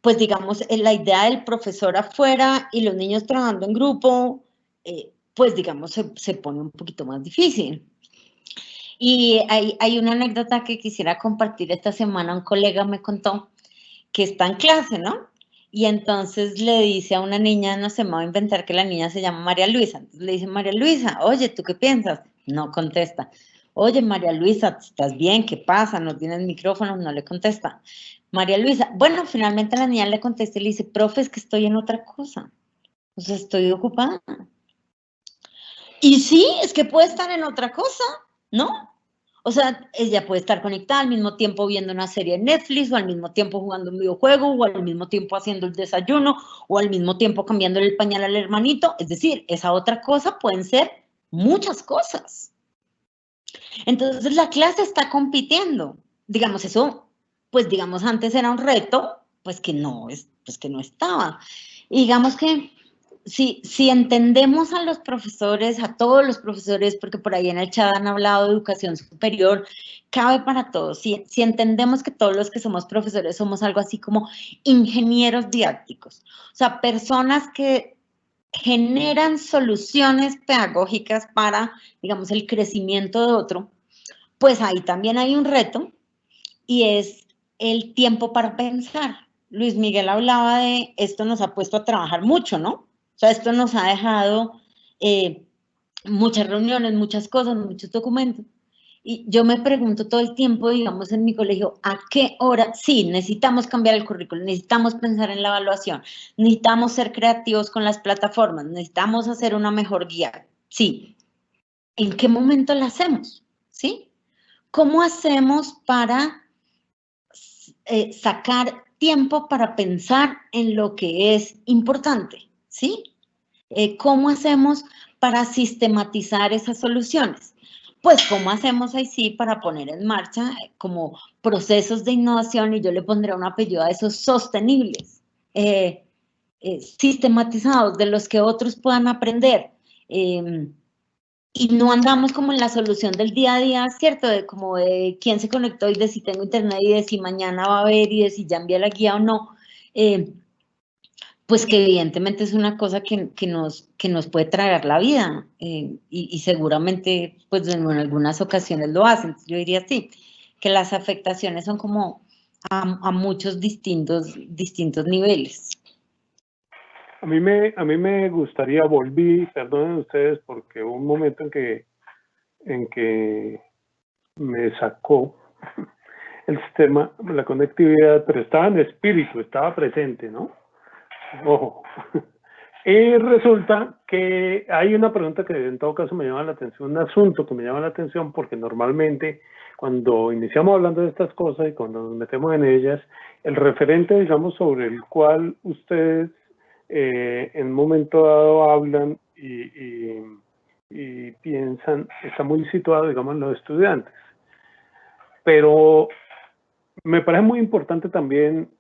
pues digamos, la idea del profesor afuera y los niños trabajando en grupo, pues digamos, se pone un poquito más difícil. Y hay una anécdota que quisiera compartir esta semana. Un colega me contó que está en clase, ¿no? Y entonces le dice a una niña, no sé, me voy a inventar que la niña se llama María Luisa. Entonces le dice, María Luisa, oye, ¿tú qué piensas? No contesta. Oye, María Luisa, ¿estás bien? ¿Qué pasa? ¿No tienes micrófono? No le contesta. María Luisa, bueno, finalmente la niña le contesta y le dice, profe, es que estoy en otra cosa. O sea, estoy ocupada. Y sí, es que puede estar en otra cosa, ¿no? O sea, ella puede estar conectada al mismo tiempo viendo una serie de Netflix, o al mismo tiempo jugando un videojuego, o al mismo tiempo haciendo el desayuno, o al mismo tiempo cambiándole el pañal al hermanito. Es decir, esa otra cosa pueden ser muchas cosas. Entonces la clase está compitiendo. Digamos, eso, pues digamos, antes era un reto, pues que no estaba. Y digamos que si entendemos a los profesores, a todos los profesores, porque por ahí en el chat han hablado de educación superior, cabe para todos. Si entendemos que todos los que somos profesores somos algo así como ingenieros didácticos, o sea, personas que generan soluciones pedagógicas para, digamos, el crecimiento de otro, pues ahí también hay un reto y es el tiempo para pensar. Luis Miguel hablaba de esto, nos ha puesto a trabajar mucho, ¿no? O sea, esto nos ha dejado muchas reuniones, muchas cosas, muchos documentos. Y yo me pregunto todo el tiempo, digamos, en mi colegio, ¿a qué hora? Sí, necesitamos cambiar el currículo, necesitamos pensar en la evaluación, necesitamos ser creativos con las plataformas, necesitamos hacer una mejor guía. Sí. ¿En qué momento la hacemos? ¿Sí? ¿Cómo hacemos para sacar tiempo para pensar en lo que es importante? ¿Sí? ¿Cómo hacemos para sistematizar esas soluciones? Pues, ¿cómo hacemos ahí sí para poner en marcha como procesos de innovación? Y yo le pondré un apellido a esos sostenibles, sistematizados, de los que otros puedan aprender. Y no andamos como en la solución del día a día, ¿cierto? De como de quién se conectó y de si tengo internet y de si mañana va a haber y de si ya envié la guía o no. Pues que evidentemente es una cosa que nos puede traer la vida y seguramente pues en algunas ocasiones lo hacen. Yo diría sí, que las afectaciones son como a muchos distintos niveles. A mí me gustaría, perdonen ustedes porque hubo un momento en que me sacó el sistema, la conectividad, pero estaba en espíritu, estaba presente, ¿no? Ojo. Y resulta que hay una pregunta que en todo caso me llama la atención, un asunto que me llama la atención porque normalmente cuando iniciamos hablando de estas cosas y cuando nos metemos en ellas, el referente, digamos, sobre el cual ustedes en un momento dado hablan y piensan, está muy situado, digamos, en los estudiantes. Pero me parece muy importante también,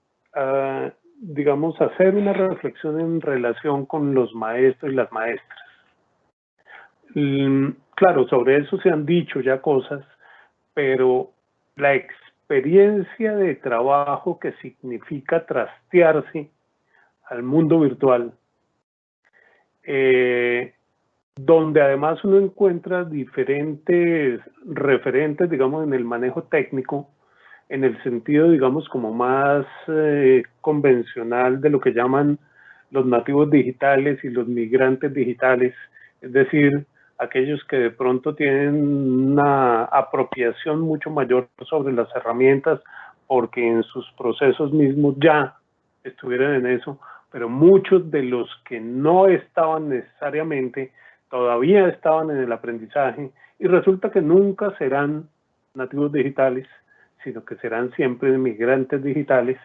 digamos, hacer una reflexión en relación con los maestros y las maestras. Claro, sobre eso se han dicho ya cosas, pero la experiencia de trabajo que significa trastearse al mundo virtual, donde además uno encuentra diferentes referentes, digamos, en el manejo técnico, en el sentido, digamos, como más convencional de lo que llaman los nativos digitales y los migrantes digitales, es decir, aquellos que de pronto tienen una apropiación mucho mayor sobre las herramientas porque en sus procesos mismos ya estuvieran en eso, pero muchos de los que no estaban necesariamente, todavía estaban en el aprendizaje, y resulta que nunca serán nativos digitales, sino que serán siempre migrantes digitales.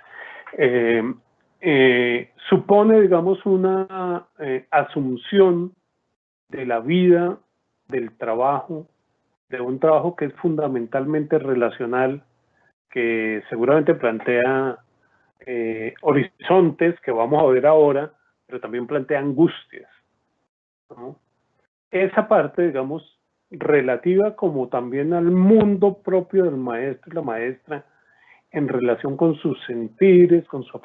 Supone, digamos, una asunción de la vida, del trabajo, de un trabajo que es fundamentalmente relacional, que seguramente plantea horizontes que vamos a ver ahora, pero también plantea angustias, ¿no? Esa parte, digamos, relativa como también al mundo propio del maestro y la maestra, en relación con sus sentires, con su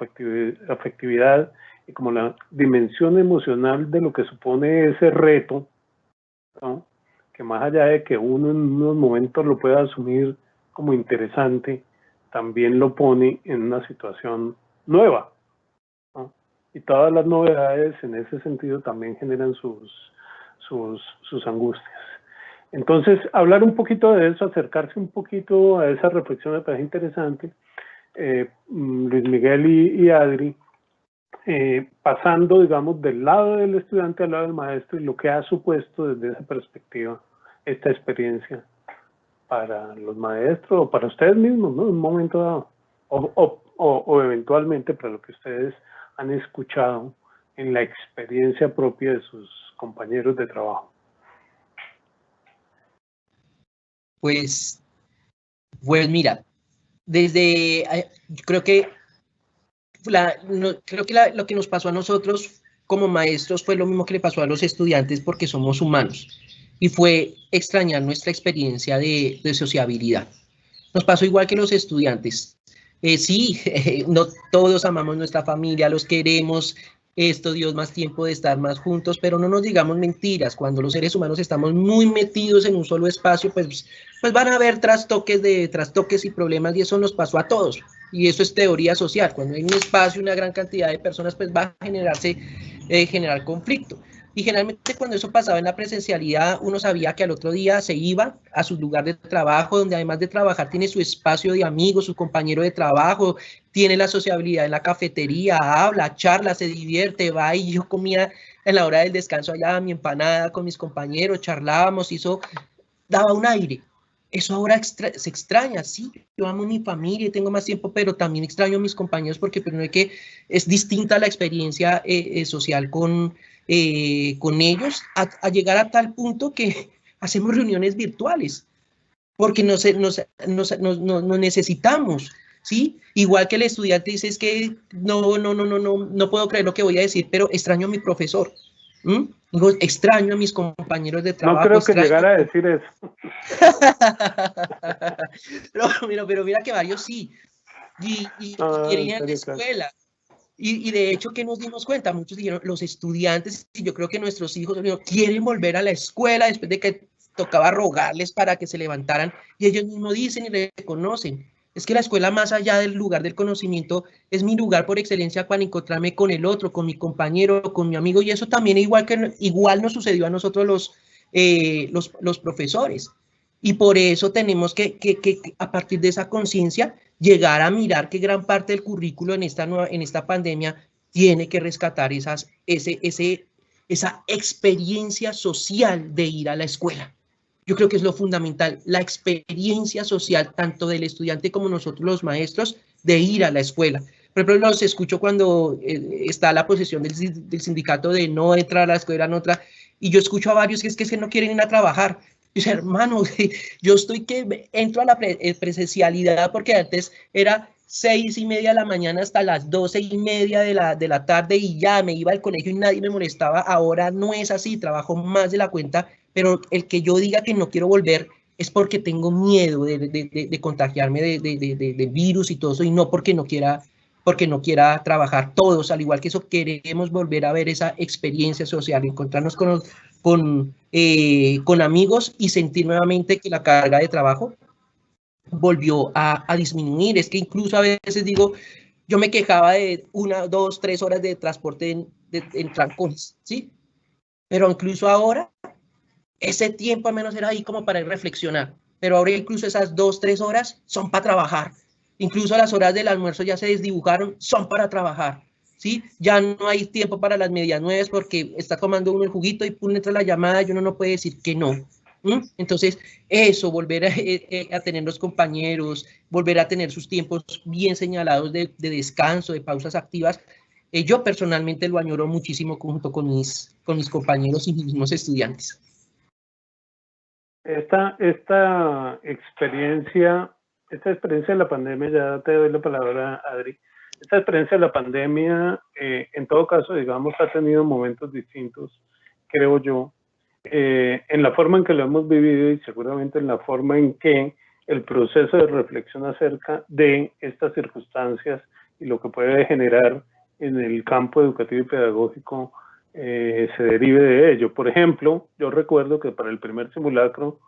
afectividad y como la dimensión emocional de lo que supone ese reto, ¿no? Que más allá de que uno en unos momentos lo pueda asumir como interesante, también lo pone en una situación nueva, ¿no? Y todas las novedades en ese sentido también generan sus angustias. Entonces, hablar un poquito de eso, acercarse un poquito a esa reflexión me parece interesante. Luis Miguel y Adri, pasando, digamos, del lado del estudiante al lado del maestro y lo que ha supuesto desde esa perspectiva esta experiencia para los maestros o para ustedes mismos, ¿no? En un momento dado, o eventualmente para lo que ustedes han escuchado en la experiencia propia de sus compañeros de trabajo. Pues mira, creo que lo que nos pasó a nosotros como maestros fue lo mismo que le pasó a los estudiantes, porque somos humanos, y fue extrañar nuestra experiencia de sociabilidad. Nos pasó igual que los estudiantes. Sí, no todos amamos nuestra familia, los queremos, esto dio más tiempo de estar más juntos, pero no nos digamos mentiras. Cuando los seres humanos estamos muy metidos en un solo espacio, pues van a haber trastoques y problemas, y eso nos pasó a todos. Y eso es teoría social. Cuando hay un espacio, una gran cantidad de personas, pues va a generar conflicto. Y generalmente cuando eso pasaba en la presencialidad, uno sabía que al otro día se iba a su lugar de trabajo, donde además de trabajar tiene su espacio de amigos, su compañero de trabajo, tiene la sociabilidad en la cafetería, habla, charla, se divierte, va, y yo comía en la hora del descanso allá mi empanada con mis compañeros, charlábamos, y eso daba un aire. Eso ahora se extraña, sí, yo amo a mi familia y tengo más tiempo, pero también extraño a mis compañeros, porque pero no es que es distinta la experiencia social con ellos, a llegar a tal punto que hacemos reuniones virtuales, porque nos necesitamos, ¿sí? Igual que el estudiante dice, es que no puedo creer lo que voy a decir, pero extraño a mi profesor. Digo, extraño a mis compañeros de trabajo. No creo que llegara a decir eso. pero mira que varios sí. Y quieren ir a la escuela. Y de hecho, ¿qué nos dimos cuenta? Muchos dijeron, los estudiantes, y yo creo que nuestros hijos quieren volver a la escuela después de que tocaba rogarles para que se levantaran, y ellos mismos dicen y reconocen. Es que la escuela, más allá del lugar del conocimiento, es mi lugar por excelencia para encontrarme con el otro, con mi compañero, con mi amigo, y eso también igual nos sucedió a nosotros los profesores. Y por eso tenemos que a partir de esa conciencia, llegar a mirar que gran parte del currículo en esta pandemia tiene que rescatar esa experiencia social de ir a la escuela. Yo creo que es lo fundamental, la experiencia social, tanto del estudiante como nosotros los maestros, de ir a la escuela. Por ejemplo, los escucho cuando está la posición del sindicato de no entrar a la escuela, no entrar, y yo escucho a varios que es que no quieren ir a trabajar. Dice, hermano, yo entro a la presencialidad porque antes era 6:30 de la mañana hasta las 12:30 de la tarde, y ya me iba al colegio y nadie me molestaba. Ahora no es así, trabajo más de la cuenta, pero el que yo diga que no quiero volver es porque tengo miedo de contagiarme de virus y todo eso, y no porque no quiera trabajar. Todos, al igual que eso, queremos volver a ver esa experiencia social, encontrarnos con amigos y sentir nuevamente que la carga de trabajo volvió a disminuir. Es que incluso a veces digo, yo me quejaba de 1, 2, 3 horas de transporte en trancones, ¿sí? Pero incluso ahora, ese tiempo al menos era ahí como para reflexionar, pero ahora incluso esas 2, 3 horas son para trabajar. Incluso las horas del almuerzo ya se desdibujaron, son para trabajar. ¿sí? Ya no hay tiempo para las medianuevas porque está tomando uno el juguito y pum, entra la llamada y uno no puede decir que no. Entonces, eso, volver a tener los compañeros, volver a tener sus tiempos bien señalados de descanso, de pausas activas, yo personalmente lo añoro muchísimo junto con mis compañeros y mis mismos estudiantes. Esta experiencia de la pandemia, ya te doy la palabra, Adri. Esta experiencia de la pandemia, en todo caso, digamos, ha tenido momentos distintos, creo yo, en la forma en que lo hemos vivido y seguramente en la forma en que el proceso de reflexión acerca de estas circunstancias y lo que puede generar en el campo educativo y pedagógico se derive de ello. Por ejemplo, yo recuerdo que para el primer simulacro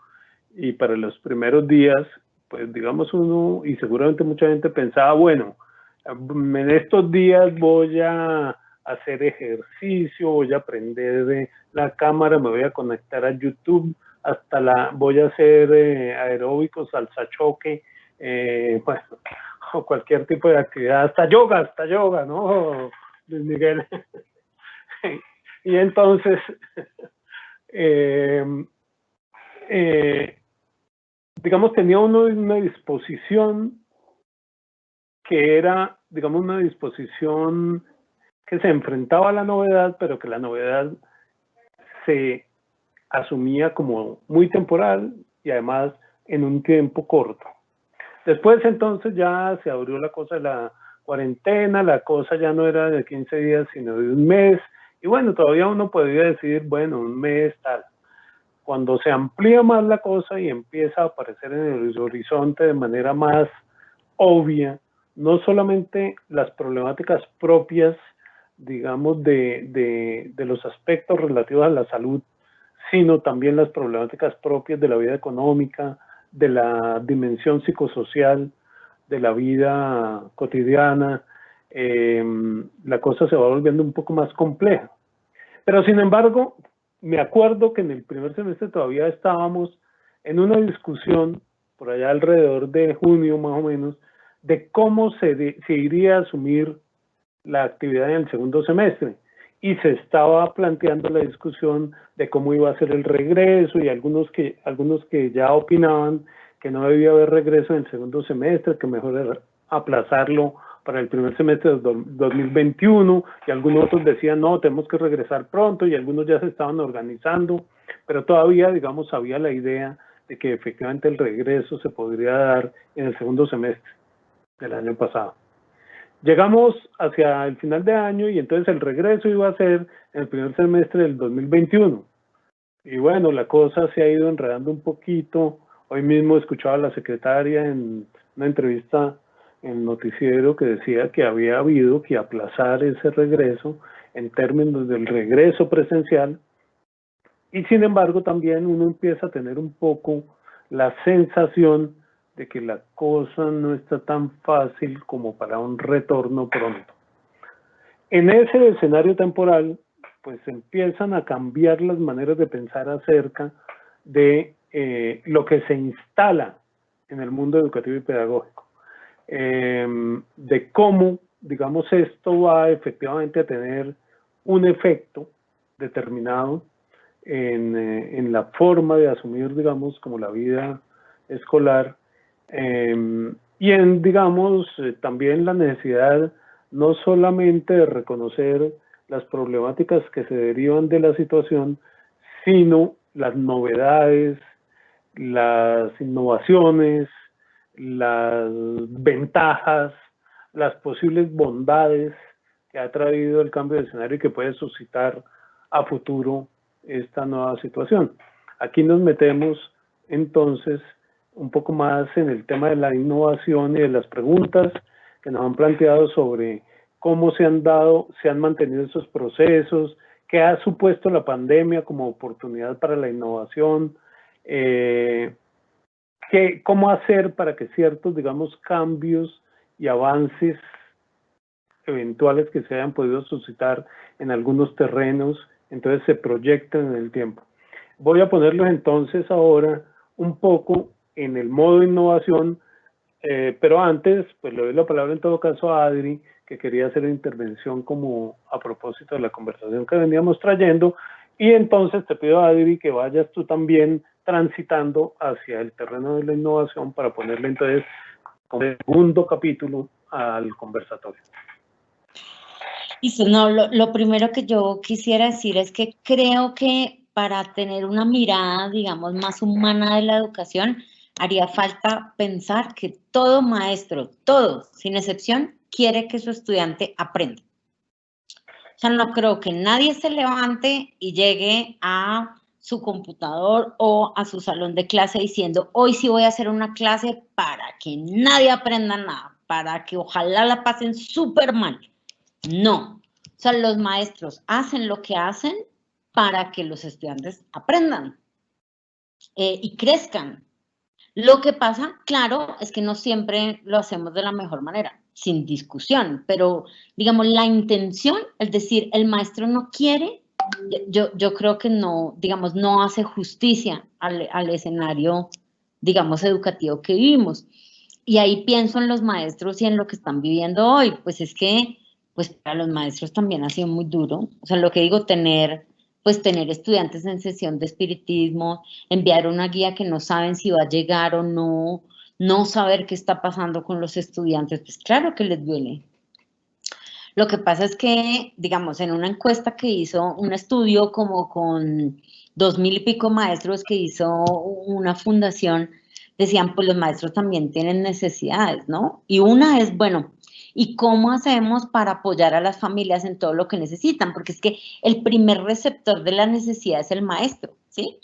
y para los primeros días, pues digamos uno, y seguramente mucha gente pensaba, bueno, en estos días voy a hacer ejercicio, voy a aprender de la cámara, me voy a conectar a YouTube, voy a hacer aeróbicos, salsa choque, bueno, o cualquier tipo de actividad, hasta yoga, ¿no, Luis Miguel? Y entonces, digamos, tenía uno una disposición que era, digamos, una disposición que se enfrentaba a la novedad, pero que la novedad se asumía como muy temporal y además en un tiempo corto. Después entonces ya se abrió la cosa de la cuarentena, la cosa ya no era de 15 días, sino de un mes, y bueno, todavía uno podría decir, bueno, un mes, tal. Cuando se amplía más la cosa y empieza a aparecer en el horizonte de manera más obvia, no solamente las problemáticas propias, digamos, de los aspectos relativos a la salud, sino también las problemáticas propias de la vida económica, de la dimensión psicosocial, de la vida cotidiana, la cosa se va volviendo un poco más compleja. Pero sin embargo, me acuerdo que en el primer semestre todavía estábamos en una discusión, por allá alrededor de junio más o menos, de cómo se iría a asumir la actividad en el segundo semestre. Y se estaba planteando la discusión de cómo iba a ser el regreso y algunos que ya opinaban que no debía haber regreso en el segundo semestre, que mejor era aplazarlo para el primer semestre de 2021, y algunos otros decían, no, tenemos que regresar pronto, y algunos ya se estaban organizando, pero todavía, digamos, había la idea de que efectivamente el regreso se podría dar en el segundo semestre del año pasado. Llegamos hacia el final de año y entonces el regreso iba a ser en el primer semestre del 2021. Y bueno, la cosa se ha ido enredando un poquito. Hoy mismo escuchaba a la secretaria en una entrevista en el noticiero que decía que había habido que aplazar ese regreso en términos del regreso presencial. Y sin embargo también uno empieza a tener un poco la sensación de que la cosa no está tan fácil como para un retorno pronto. En ese escenario temporal, pues empiezan a cambiar las maneras de pensar acerca de lo que se instala en el mundo educativo y pedagógico, de cómo, digamos, esto va efectivamente a tener un efecto determinado en la forma de asumir, digamos, como la vida escolar, y en, digamos, también la necesidad no solamente de reconocer las problemáticas que se derivan de la situación, sino las novedades, las innovaciones, las ventajas, las posibles bondades que ha traído el cambio de escenario y que puede suscitar a futuro esta nueva situación. Aquí nos metemos entonces un poco más en el tema de la innovación y de las preguntas que nos han planteado sobre cómo se han mantenido esos procesos, qué ha supuesto la pandemia como oportunidad para la innovación, cómo hacer para que ciertos, digamos, cambios y avances eventuales que se hayan podido suscitar en algunos terrenos, entonces se proyectan en el tiempo. Voy a ponerlos entonces ahora un poco en el modo innovación, pero antes, pues le doy la palabra en todo caso a Adri, que quería hacer una intervención como a propósito de la conversación que veníamos trayendo, y entonces te pido, Adri, que vayas tú también transitando hacia el terreno de la innovación para ponerle entonces como segundo capítulo al conversatorio. Listo, no, lo primero que yo quisiera decir es que creo que para tener una mirada, digamos, más humana de la educación, haría falta pensar que todo maestro, todo, sin excepción, quiere que su estudiante aprenda. O sea, no creo que nadie se levante y llegue a su computador o a su salón de clase diciendo, hoy sí voy a hacer una clase para que nadie aprenda nada, para que ojalá la pasen súper mal. No. O sea, los maestros hacen lo que hacen para que los estudiantes aprendan y crezcan. Lo que pasa, claro, es que no siempre lo hacemos de la mejor manera, sin discusión, pero digamos la intención, es decir, el maestro no quiere, yo creo que no, digamos, no hace justicia al escenario, digamos, educativo que vivimos. Y ahí pienso en los maestros y en lo que están viviendo hoy, pues es que, pues para los maestros también ha sido muy duro, o sea, lo que digo, tener estudiantes en sesión de espiritismo, enviar una guía que no saben si va a llegar o no, no saber qué está pasando con los estudiantes, pues claro que les duele. Lo que pasa es que, digamos, en una encuesta que hizo, un estudio como con 2000 y pico maestros que hizo una fundación, decían, pues los maestros también tienen necesidades, ¿no? Y una es, bueno, ¿y cómo hacemos para apoyar a las familias en todo lo que necesitan? Porque es que el primer receptor de la necesidad es el maestro, ¿sí?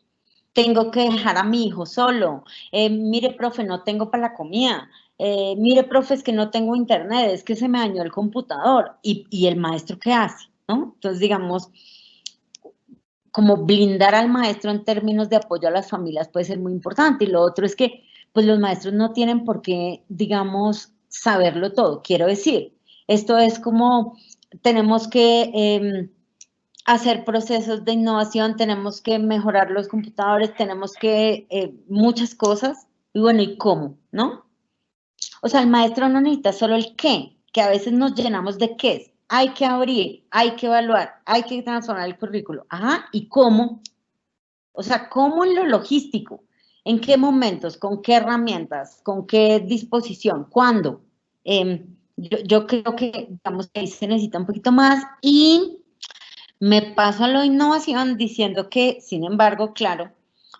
Tengo que dejar a mi hijo solo. Mire, profe, no tengo para la comida. Mire, profe, es que no tengo internet, es que se me dañó el computador. ¿Y el maestro qué hace? ¿No? Entonces, digamos, como blindar al maestro en términos de apoyo a las familias puede ser muy importante. Y lo otro es que, pues, los maestros no tienen por qué, digamos, saberlo todo. Quiero decir, esto es como, tenemos que hacer procesos de innovación, tenemos que mejorar los computadores, tenemos que muchas cosas, y bueno, ¿y cómo? ¿No? O sea, el maestro no necesita solo el qué, que a veces nos llenamos de qué. Hay que abrir, hay que evaluar, hay que transformar el currículo. Ajá, ¿y cómo? O sea, ¿cómo en lo logístico? ¿En qué momentos? ¿Con qué herramientas? ¿Con qué disposición? ¿Cuándo? Yo creo que, digamos, que ahí se necesita un poquito más y me paso a la innovación diciendo que, sin embargo, claro,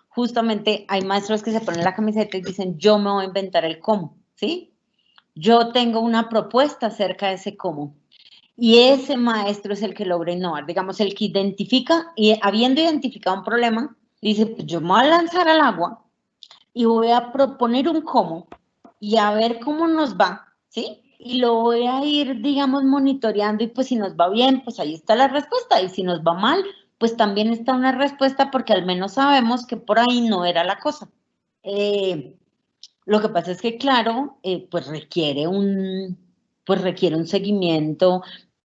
justamente hay maestros que se ponen la camiseta y dicen, yo me voy a inventar el cómo, ¿sí? Yo tengo una propuesta acerca de ese cómo. Y ese maestro es el que logra innovar, digamos, el que identifica, y habiendo identificado un problema, dice, pues yo me voy a lanzar al agua y voy a proponer un cómo y a ver cómo nos va, ¿sí? Y lo voy a ir, digamos, monitoreando y pues si nos va bien, pues ahí está la respuesta y si nos va mal, pues también está una respuesta porque al menos sabemos que por ahí no era la cosa. Lo que pasa es que, claro, pues requiere un seguimiento,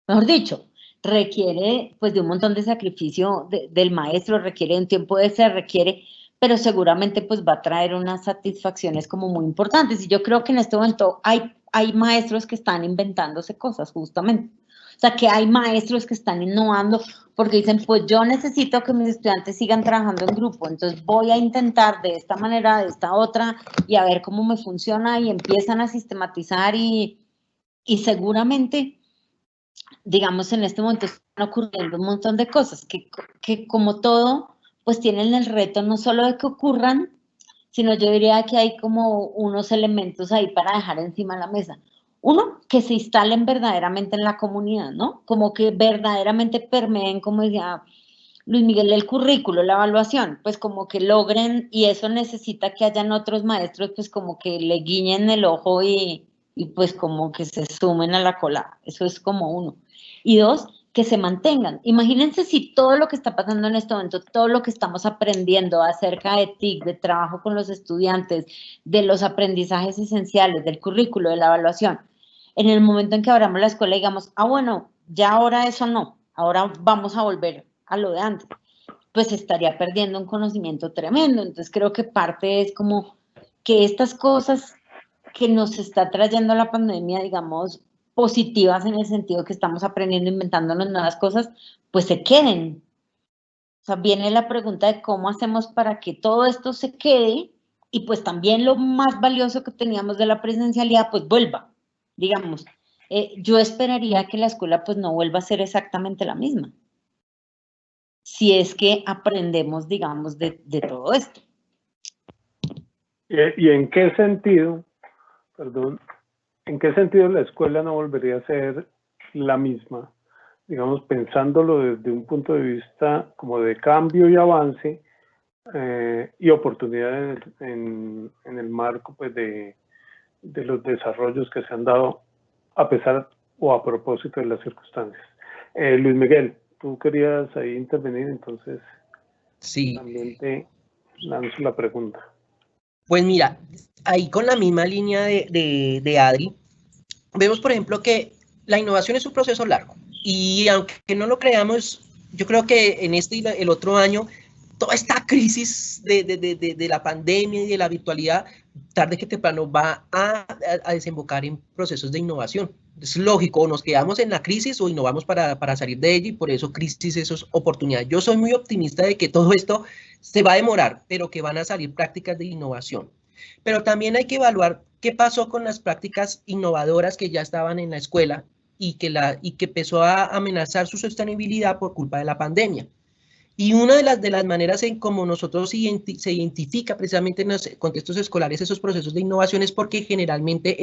mejor dicho, requiere pues de un montón de sacrificio del maestro, requiere un tiempo de ser, requiere, pero seguramente pues va a traer unas satisfacciones como muy importantes. Y yo creo que en este momento hay maestros que están inventándose cosas justamente. O sea, que hay maestros que están innovando porque dicen, pues yo necesito que mis estudiantes sigan trabajando en grupo, entonces voy a intentar de esta manera, de esta otra, y a ver cómo me funciona, y empiezan a sistematizar y seguramente, digamos, en este momento están ocurriendo un montón de cosas que como todo, pues tienen el reto no solo de que ocurran, sino yo diría que hay como unos elementos ahí para dejar encima de la mesa. Uno, que se instalen verdaderamente en la comunidad, ¿no? Como que verdaderamente permeen, como decía Luis Miguel, el currículo, la evaluación, pues como que logren, y eso necesita que hayan otros maestros, pues como que le guiñen el ojo y pues como que se sumen a la cola. Eso es como uno. Y dos, que se mantengan. Imagínense si todo lo que está pasando en este momento, todo lo que estamos aprendiendo acerca de TIC, de trabajo con los estudiantes, de los aprendizajes esenciales, del currículo, de la evaluación, en el momento en que abramos la escuela digamos, bueno, ya ahora eso no, ahora vamos a volver a lo de antes, pues estaría perdiendo un conocimiento tremendo. Entonces creo que parte es como que estas cosas que nos está trayendo la pandemia, digamos, positivas en el sentido que estamos aprendiendo, inventándonos nuevas cosas, pues se queden. O sea, viene la pregunta de cómo hacemos para que todo esto se quede y pues también lo más valioso que teníamos de la presencialidad pues vuelva, digamos. Yo esperaría que la escuela pues no vuelva a ser exactamente la misma, si es que aprendemos, digamos, de todo esto. ¿Y en qué sentido, perdón, en qué sentido la escuela no volvería a ser la misma? Digamos, pensándolo desde un punto de vista como de cambio y avance y oportunidades en el marco pues, de los desarrollos que se han dado a pesar o a propósito de las circunstancias. Luis Miguel, tú querías ahí intervenir, entonces sí. También te lanzo la pregunta. Pues mira, ahí con la misma línea de Adri, vemos por ejemplo que la innovación es un proceso largo y aunque no lo creamos, yo creo que en este y el otro año, toda esta crisis de la pandemia y de la virtualidad, tarde que temprano va a desembocar en procesos de innovación. Es lógico, o nos quedamos en la crisis o innovamos para salir de ella y por eso crisis, eso es oportunidad. Yo soy muy optimista de que todo esto se va a demorar, pero que van a salir prácticas de innovación. Pero también hay que evaluar qué pasó con las prácticas innovadoras que ya estaban en la escuela y que empezó a amenazar su sostenibilidad por culpa de la pandemia. Y una de las maneras en cómo nosotros se identifica precisamente en los contextos escolares esos procesos de innovación es porque generalmente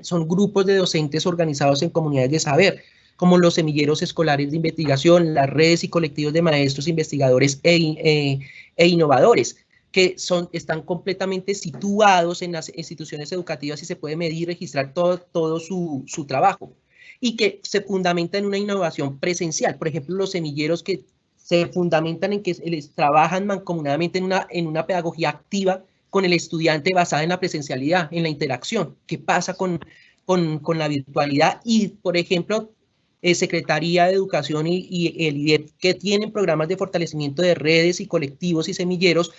son grupos de docentes organizados en comunidades de saber, como los semilleros escolares de investigación, las redes y colectivos de maestros, investigadores e innovadores, que están completamente situados en las instituciones educativas y se puede medir y registrar todo su trabajo. Y que se fundamenta en una innovación presencial. Por ejemplo, los semilleros que se fundamentan en que les trabajan mancomunadamente en una pedagogía activa con el estudiante basada en la presencialidad, en la interacción. ¿Qué pasa con la virtualidad? Y, por ejemplo, Secretaría de Educación y el IDEP, que tienen programas de fortalecimiento de redes y colectivos y semilleros,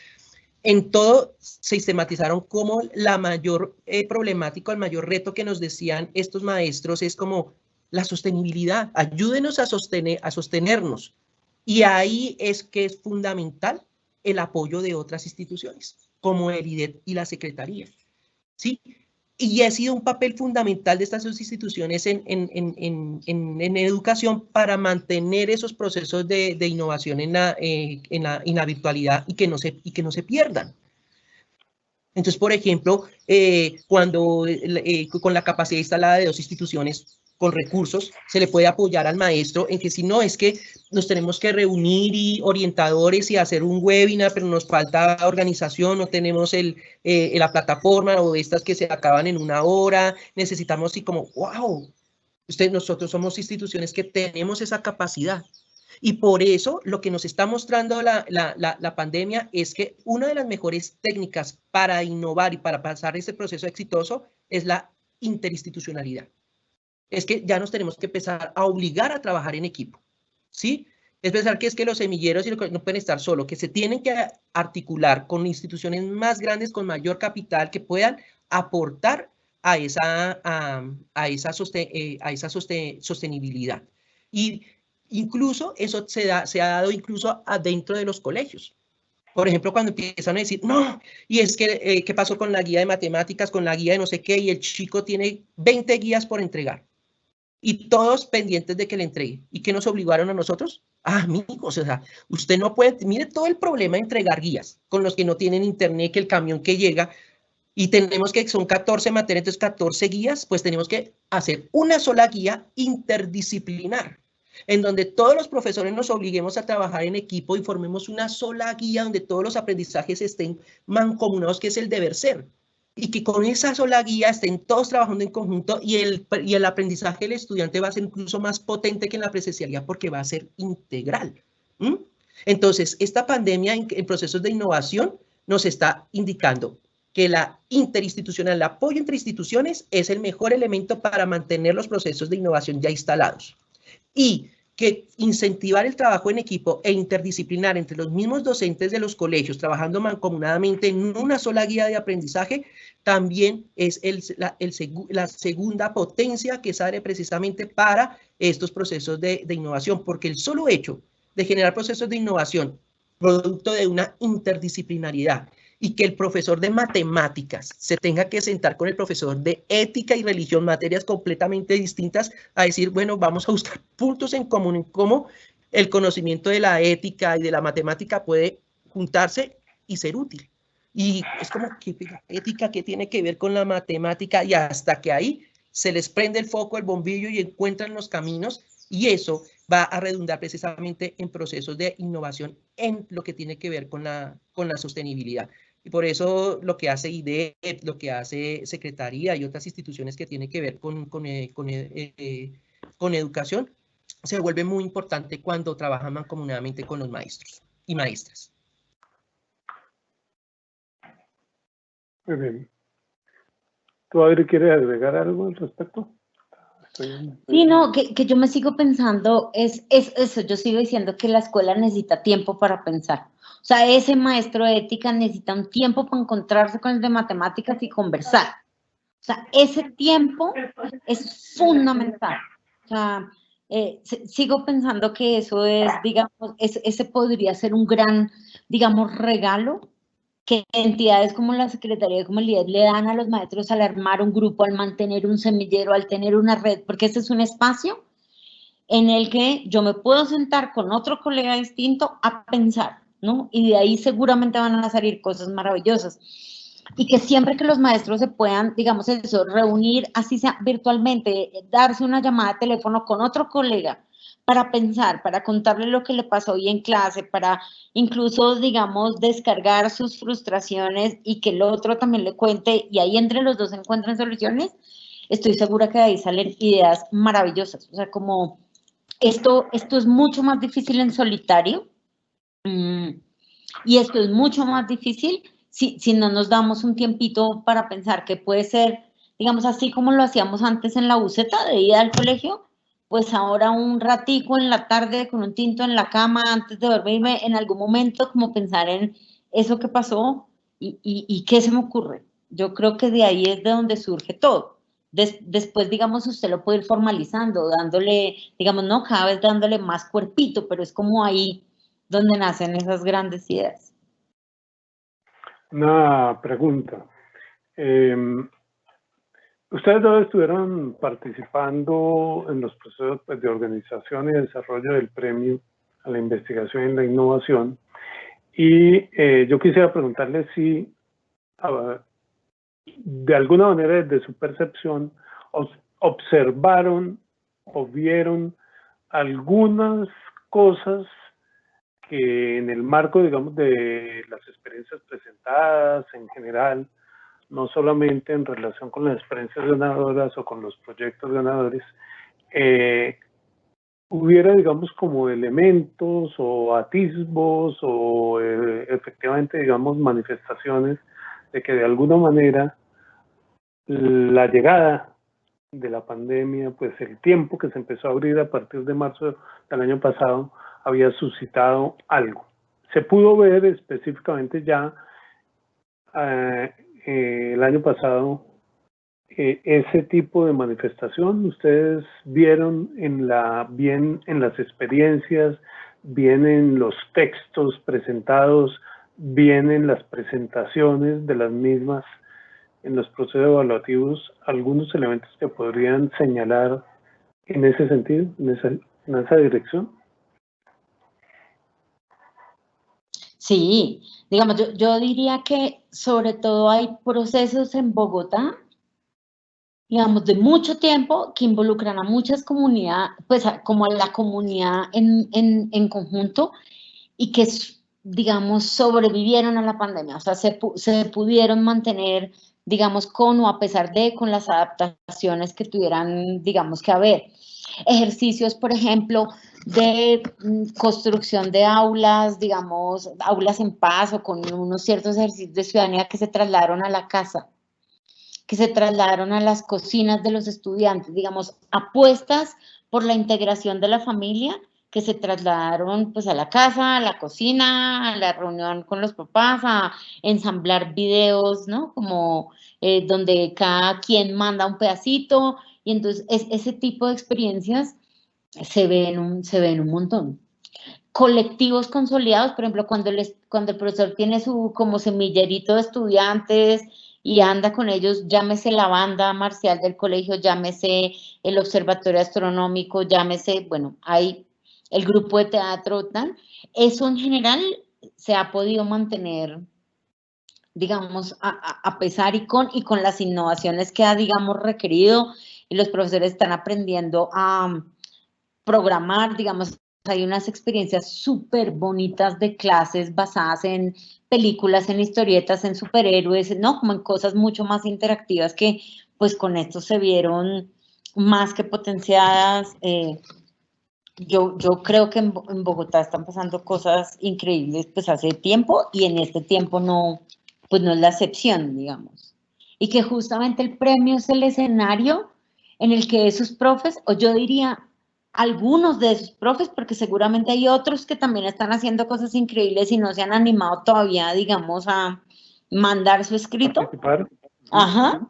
en todo sistematizaron como la mayor problemática, el mayor reto que nos decían estos maestros es como la sostenibilidad. Ayúdenos a sostenernos. Y ahí es que es fundamental el apoyo de otras instituciones, como el IDEP y la Secretaría, ¿sí? Y ha sido un papel fundamental de estas dos instituciones en educación para mantener esos procesos de innovación en la virtualidad y que no se pierdan. Entonces, por ejemplo, cuando con la capacidad instalada de dos instituciones, con recursos, se le puede apoyar al maestro en que si no, es que nos tenemos que reunir y orientadores y hacer un webinar, pero nos falta organización, no tenemos la plataforma o estas que se acaban en una hora, necesitamos y como, wow, nosotros somos instituciones que tenemos esa capacidad. Y por eso lo que nos está mostrando la pandemia es que una de las mejores técnicas para innovar y para pasar ese proceso exitoso es la interinstitucionalidad. Es que ya nos tenemos que empezar a obligar a trabajar en equipo, ¿sí? Es pensar que es que los semilleros no pueden estar solos, que se tienen que articular con instituciones más grandes, con mayor capital, que puedan aportar a esa sostenibilidad. Y incluso eso se ha dado incluso adentro de los colegios. Por ejemplo, cuando empiezan a decir, no, y es que, ¿qué pasó con la guía de matemáticas, con la guía de no sé qué? Y el chico tiene 20 guías por entregar. Y todos pendientes de que le entregue. ¿Y qué nos obligaron a nosotros? Ah, amigos, o sea, usted no puede, mire todo el problema de entregar guías con los que no tienen internet, que el camión que llega, y tenemos que, son 14 materias, entonces 14 guías, pues tenemos que hacer una sola guía interdisciplinar, en donde todos los profesores nos obliguemos a trabajar en equipo y formemos una sola guía donde todos los aprendizajes estén mancomunados, que es el deber ser. Y que con esa sola guía estén todos trabajando en conjunto y el aprendizaje del estudiante va a ser incluso más potente que en la presencialidad porque va a ser integral. Entonces, esta pandemia en procesos de innovación nos está indicando que la interinstitucional, el apoyo entre instituciones es el mejor elemento para mantener los procesos de innovación ya instalados. Y que incentivar el trabajo en equipo e interdisciplinar entre los mismos docentes de los colegios, trabajando mancomunadamente en una sola guía de aprendizaje, también es la segunda potencia que sale precisamente para estos procesos de innovación, porque el solo hecho de generar procesos de innovación producto de una interdisciplinariedad y que el profesor de matemáticas se tenga que sentar con el profesor de ética y religión, materias completamente distintas, a decir, bueno, vamos a buscar puntos en común en cómo el conocimiento de la ética y de la matemática puede juntarse y ser útil. Y es como que ética que tiene que ver con la matemática, y hasta que ahí se les prende el foco, el bombillo y encuentran los caminos, y eso va a redundar precisamente en procesos de innovación en lo que tiene que ver con la sostenibilidad. Y por eso lo que hace IDEP, lo que hace Secretaría y otras instituciones que tienen que ver con educación, se vuelve muy importante cuando trabajan mancomunadamente con los maestros y maestras. Muy bien. ¿Tú, Adri, quieres agregar algo al respecto? Sí, no, que yo me sigo pensando, es eso, yo sigo diciendo que la escuela necesita tiempo para pensar. O sea, ese maestro de ética necesita un tiempo para encontrarse con el de matemáticas y conversar. O sea, ese tiempo es fundamental. O sea, sigo pensando que eso es, digamos, ese podría ser un gran, digamos, regalo que entidades como la Secretaría, como el IED, le dan a los maestros al armar un grupo, al mantener un semillero, al tener una red, porque este es un espacio en el que yo me puedo sentar con otro colega distinto a pensar, ¿no? Y de ahí seguramente van a salir cosas maravillosas. Y que siempre que los maestros se puedan, digamos eso, reunir, así sea virtualmente, darse una llamada de teléfono con otro colega para pensar, para contarle lo que le pasó hoy en clase, para incluso, digamos, descargar sus frustraciones y que el otro también le cuente y ahí entre los dos encuentren soluciones, estoy segura que de ahí salen ideas maravillosas. O sea, como esto es mucho más difícil en solitario y esto es mucho más difícil si no nos damos un tiempito para pensar que puede ser, digamos, así como lo hacíamos antes en la buceta de ida al colegio, pues ahora un ratico en la tarde con un tinto en la cama antes de dormirme, en algún momento como pensar en eso que pasó y qué se me ocurre. Yo creo que de ahí es de donde surge todo. Después, digamos, usted lo puede ir formalizando, dándole, digamos, no, cada vez dándole más cuerpito, pero es como ahí donde nacen esas grandes ideas. Una pregunta. Ustedes dos estuvieron participando en los procesos de organización y desarrollo del premio a la investigación y la innovación. Y yo quisiera preguntarles si de alguna manera desde su percepción observaron o vieron algunas cosas que en el marco, digamos, de las experiencias presentadas en general, no solamente en relación con las experiencias ganadoras o con los proyectos ganadores, hubiera, digamos, como elementos o atisbos o efectivamente, digamos, manifestaciones de que de alguna manera la llegada de la pandemia, pues el tiempo que se empezó a abrir a partir de marzo del año pasado, había suscitado algo. Se pudo ver específicamente ya el año pasado ese tipo de manifestación. Ustedes vieron bien en las experiencias, bien en los textos presentados, bien en las presentaciones de las mismas, en los procesos evaluativos, algunos elementos que podrían señalar en ese sentido, en esa dirección. Sí, digamos, yo diría que sobre todo hay procesos en Bogotá, digamos, de mucho tiempo que involucran a muchas comunidades, pues como a la comunidad en conjunto y que, digamos, sobrevivieron a la pandemia, o sea, se pudieron mantener, digamos, con o a pesar de, con las adaptaciones que tuvieran, digamos, que haber. Ejercicios, por ejemplo, de construcción de aulas, digamos, aulas en paz o con unos ciertos ejercicios de ciudadanía que se trasladaron a la casa. que se trasladaron a las cocinas de los estudiantes, digamos, apuestas por la integración de la familia, que se trasladaron pues a la casa, a la cocina, a la reunión con los papás, a ensamblar videos, ¿no? Como donde cada quien manda un pedacito, y entonces ese tipo de experiencias se ven un montón. Colectivos consolidados, por ejemplo, cuando el profesor tiene su como semillerito de estudiantes y anda con ellos, llámese la banda marcial del colegio, llámese el observatorio astronómico, llámese, bueno, hay el grupo de teatro, tal, eso en general se ha podido mantener, digamos, a pesar y con las innovaciones que ha, digamos, requerido, y los profesores están aprendiendo a programar, digamos, hay unas experiencias súper bonitas de clases basadas en películas, en historietas, en superhéroes, ¿no? Como en cosas mucho más interactivas que, pues, con esto se vieron más que potenciadas. Yo creo que en Bogotá están pasando cosas increíbles, pues, hace tiempo, y en este tiempo no, pues, no es la excepción, digamos. Y que justamente el premio es el escenario en el que esos profes, o yo diría, algunos de esos profes, porque seguramente hay otros que también están haciendo cosas increíbles y no se han animado todavía, digamos, a mandar su escrito. Participar. Ajá.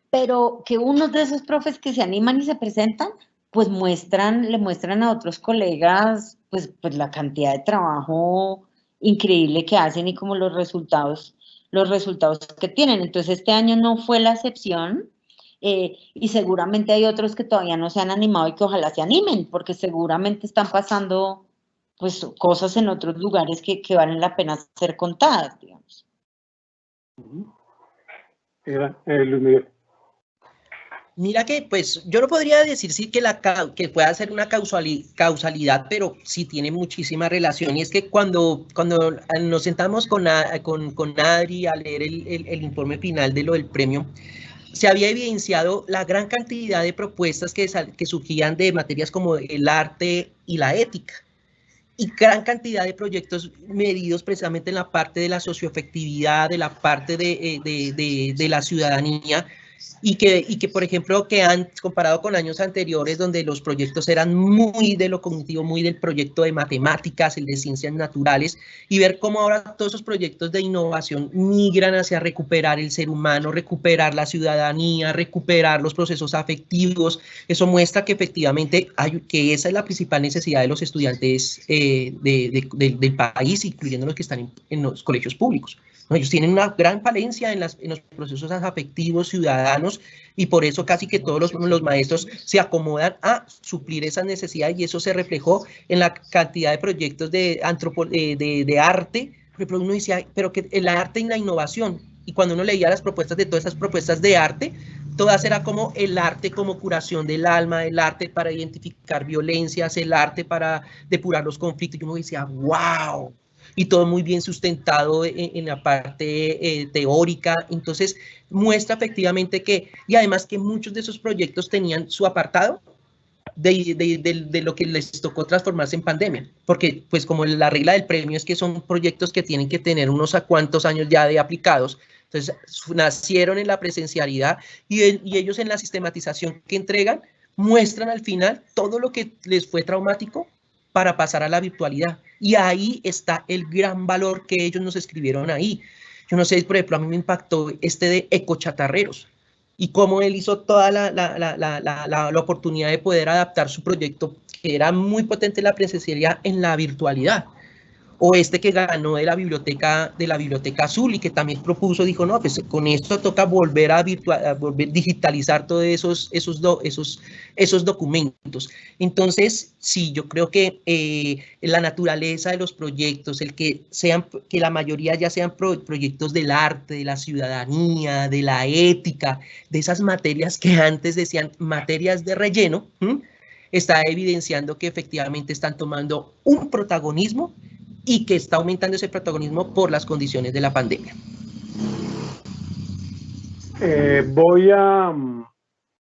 Pero que unos de esos profes que se animan y se presentan, pues le muestran a otros colegas, pues la cantidad de trabajo increíble que hacen y como los resultados que tienen. Entonces, este año no fue la excepción. Y seguramente hay otros que todavía no se han animado y que ojalá se animen, porque seguramente están pasando pues cosas en otros lugares que valen la pena ser contadas, digamos. Luis Miguel. Mira que, pues, yo no podría decir sí que pueda ser una causalidad, pero sí tiene muchísima relación. Y es que cuando nos sentamos con Adri a leer el informe final de lo del premio, se había evidenciado la gran cantidad de propuestas que surgían de materias como el arte y la ética, y gran cantidad de proyectos medidos precisamente en la parte de la socioafectividad, de la parte de la ciudadanía, y que, por ejemplo, que han comparado con años anteriores donde los proyectos eran muy de lo cognitivo, muy del proyecto de matemáticas, el de ciencias naturales, y ver cómo ahora todos esos proyectos de innovación migran hacia recuperar el ser humano, recuperar la ciudadanía, recuperar los procesos afectivos. Eso muestra que efectivamente que esa es la principal necesidad de los estudiantes del país, incluyendo los que están en los colegios públicos. ¿No? Ellos tienen una gran falencia en los procesos afectivos ciudadanos, y por eso casi que todos los maestros se acomodan a suplir esas necesidades, y eso se reflejó en la cantidad de proyectos de arte. Por ejemplo, uno decía, pero que el arte y la innovación, y cuando uno leía las propuestas de todas esas propuestas de arte, todas era como el arte como curación del alma, el arte para identificar violencias, el arte para depurar los conflictos, y uno decía, wow, y todo muy bien sustentado en la parte teórica. Entonces muestra efectivamente que, y además que muchos de esos proyectos tenían su apartado de lo que les tocó transformarse en pandemia, porque pues como la regla del premio es que son proyectos que tienen que tener unos a cuantos años ya de aplicados, entonces nacieron en la presencialidad, y ellos en la sistematización que entregan muestran al final todo lo que les fue traumático para pasar a la virtualidad, y ahí está el gran valor que ellos nos escribieron ahí. Yo no sé, por ejemplo, a mí me impactó de ecochatarreros, y cómo él hizo toda la oportunidad de poder adaptar su proyecto, que era muy potente la presencialidad, en la virtualidad. O que ganó de la biblioteca azul, y que también propuso, dijo, no, pues con esto toca volver a digitalizar todos esos documentos. Entonces, sí, yo creo que la naturaleza de los proyectos, que la mayoría ya sean proyectos del arte, de la ciudadanía, de la ética, de esas materias que antes decían materias de relleno, está evidenciando que efectivamente están tomando un protagonismo, y que está aumentando ese protagonismo por las condiciones de la pandemia.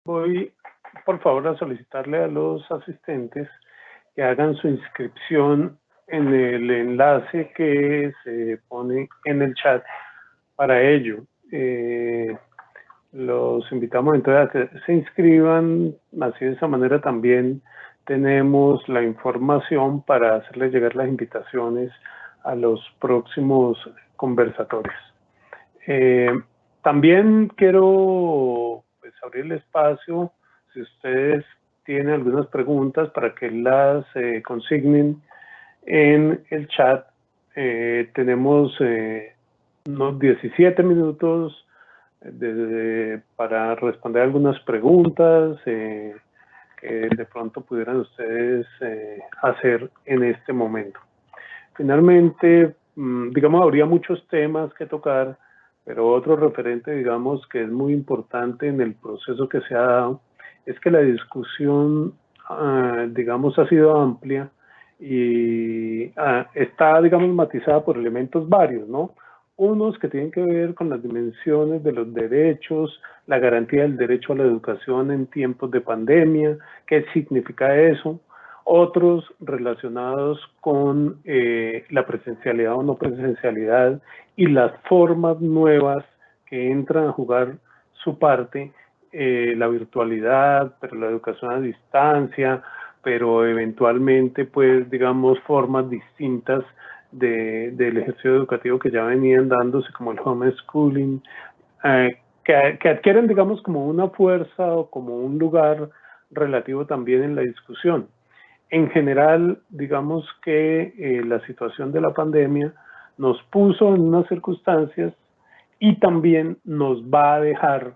Voy, por favor, a solicitarle a los asistentes que hagan su inscripción en el enlace que se pone en el chat para ello. los invitamos entonces a que se inscriban. Así de esa manera también tenemos la información para hacerles llegar las invitaciones a los próximos conversatorios. También quiero pues, abrir el espacio, si ustedes tienen algunas preguntas, para que las consignen en el chat. Tenemos unos 17 minutos para responder algunas preguntas que de pronto pudieran ustedes hacer en este momento. Finalmente, digamos, habría muchos temas que tocar, pero otro referente, digamos, que es muy importante en el proceso que se ha dado, es que la discusión, digamos, ha sido amplia y está, digamos, matizada por elementos varios, ¿no? Unos que tienen que ver con las dimensiones de los derechos, la garantía del derecho a la educación en tiempos de pandemia, qué significa eso. Otros relacionados con la presencialidad o no presencialidad y las formas nuevas que entran a jugar su parte, la virtualidad, pero la educación a distancia, pero eventualmente, pues, digamos, formas distintas del ejercicio educativo que ya venían dándose, como el homeschooling, que adquieren, digamos, como una fuerza o como un lugar relativo también en la discusión. En general, digamos que la situación de la pandemia nos puso en unas circunstancias y también nos va a dejar,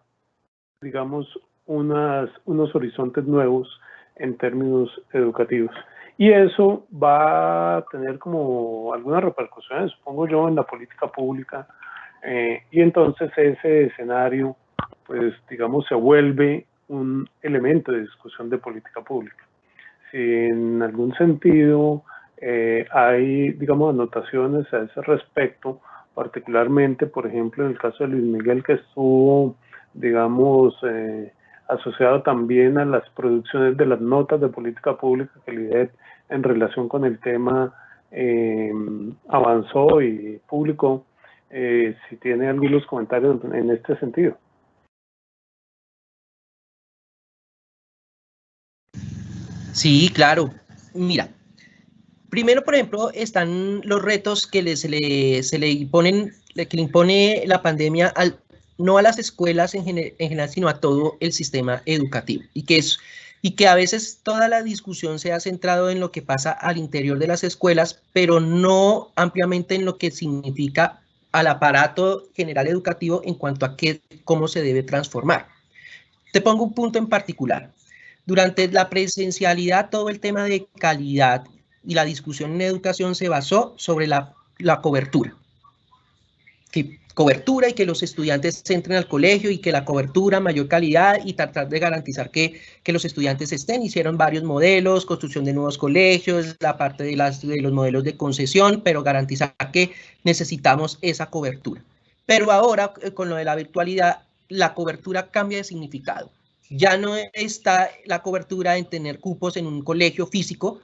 digamos, unos horizontes nuevos en términos educativos. Y eso va a tener como algunas repercusiones, supongo yo, en la política pública. Y entonces ese escenario, pues, digamos, se vuelve un elemento de discusión de política pública. Si en algún sentido hay, digamos, anotaciones a ese respecto, particularmente, por ejemplo, en el caso de Luis Miguel, que estuvo, digamos, asociado también a las producciones de las notas de política pública que el IDEP en relación con el tema avanzó y publicó, si tiene algunos comentarios en este sentido. Sí, claro. Mira, primero, por ejemplo, están los retos que se le imponen, que le impone la pandemia no a las escuelas en general, sino a todo el sistema educativo. Y que a veces toda la discusión se ha centrado en lo que pasa al interior de las escuelas, pero no ampliamente en lo que significa al aparato general educativo en cuanto a cómo se debe transformar. Te pongo un punto en particular. Durante la presencialidad, todo el tema de calidad y la discusión en educación se basó sobre la cobertura. Cobertura y que los estudiantes entren al colegio y que la cobertura, mayor calidad y tratar de garantizar que los estudiantes estén. Hicieron varios modelos, construcción de nuevos colegios, la parte de los modelos de concesión, pero garantizar que necesitamos esa cobertura. Pero ahora, con lo de la virtualidad, la cobertura cambia de significado. Ya no está la cobertura en tener cupos en un colegio físico,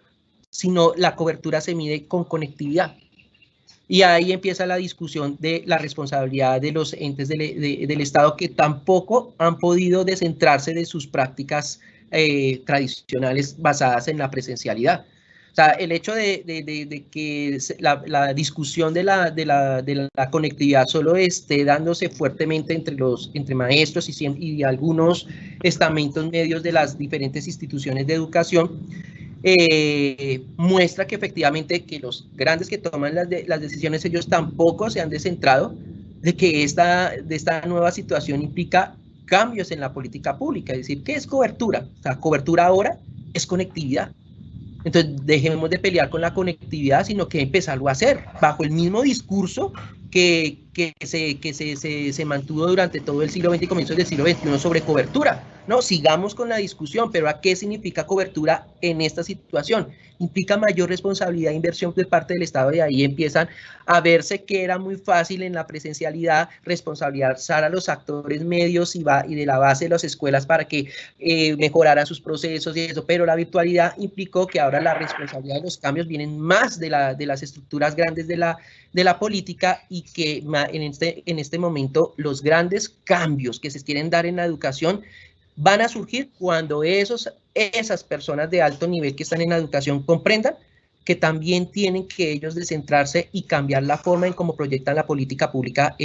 sino la cobertura se mide con conectividad. Y ahí empieza la discusión de la responsabilidad de los entes del Estado que tampoco han podido descentrarse de sus prácticas tradicionales basadas en la presencialidad. O sea, el hecho de que la discusión de la conectividad solo esté dándose fuertemente entre maestros y algunos estamentos medios de las diferentes instituciones de educación, muestra que efectivamente que los grandes que toman las decisiones, ellos tampoco se han descentrado de que esta nueva situación implica cambios en la política pública. Es decir, ¿qué es cobertura? O sea, cobertura ahora es conectividad. Entonces, dejemos de pelear con la conectividad, sino que empezarlo a hacer bajo el mismo discurso que se mantuvo durante todo el siglo XX y comienzos del siglo XXI sobre cobertura. No, sigamos con la discusión, pero ¿a qué significa cobertura en esta situación? Implica mayor responsabilidad e inversión de parte del Estado, y ahí empiezan a verse que era muy fácil en la presencialidad responsabilizar a los actores medios y de la base de las escuelas para que mejoraran sus procesos y eso, pero la virtualidad implicó que ahora la responsabilidad de los cambios vienen más de las estructuras grandes de la política y que en este momento los grandes cambios que se quieren dar en la educación van a surgir cuando esas personas de alto nivel que están en la educación comprendan que también tienen que ellos descentrarse y cambiar la forma en cómo proyectan la política pública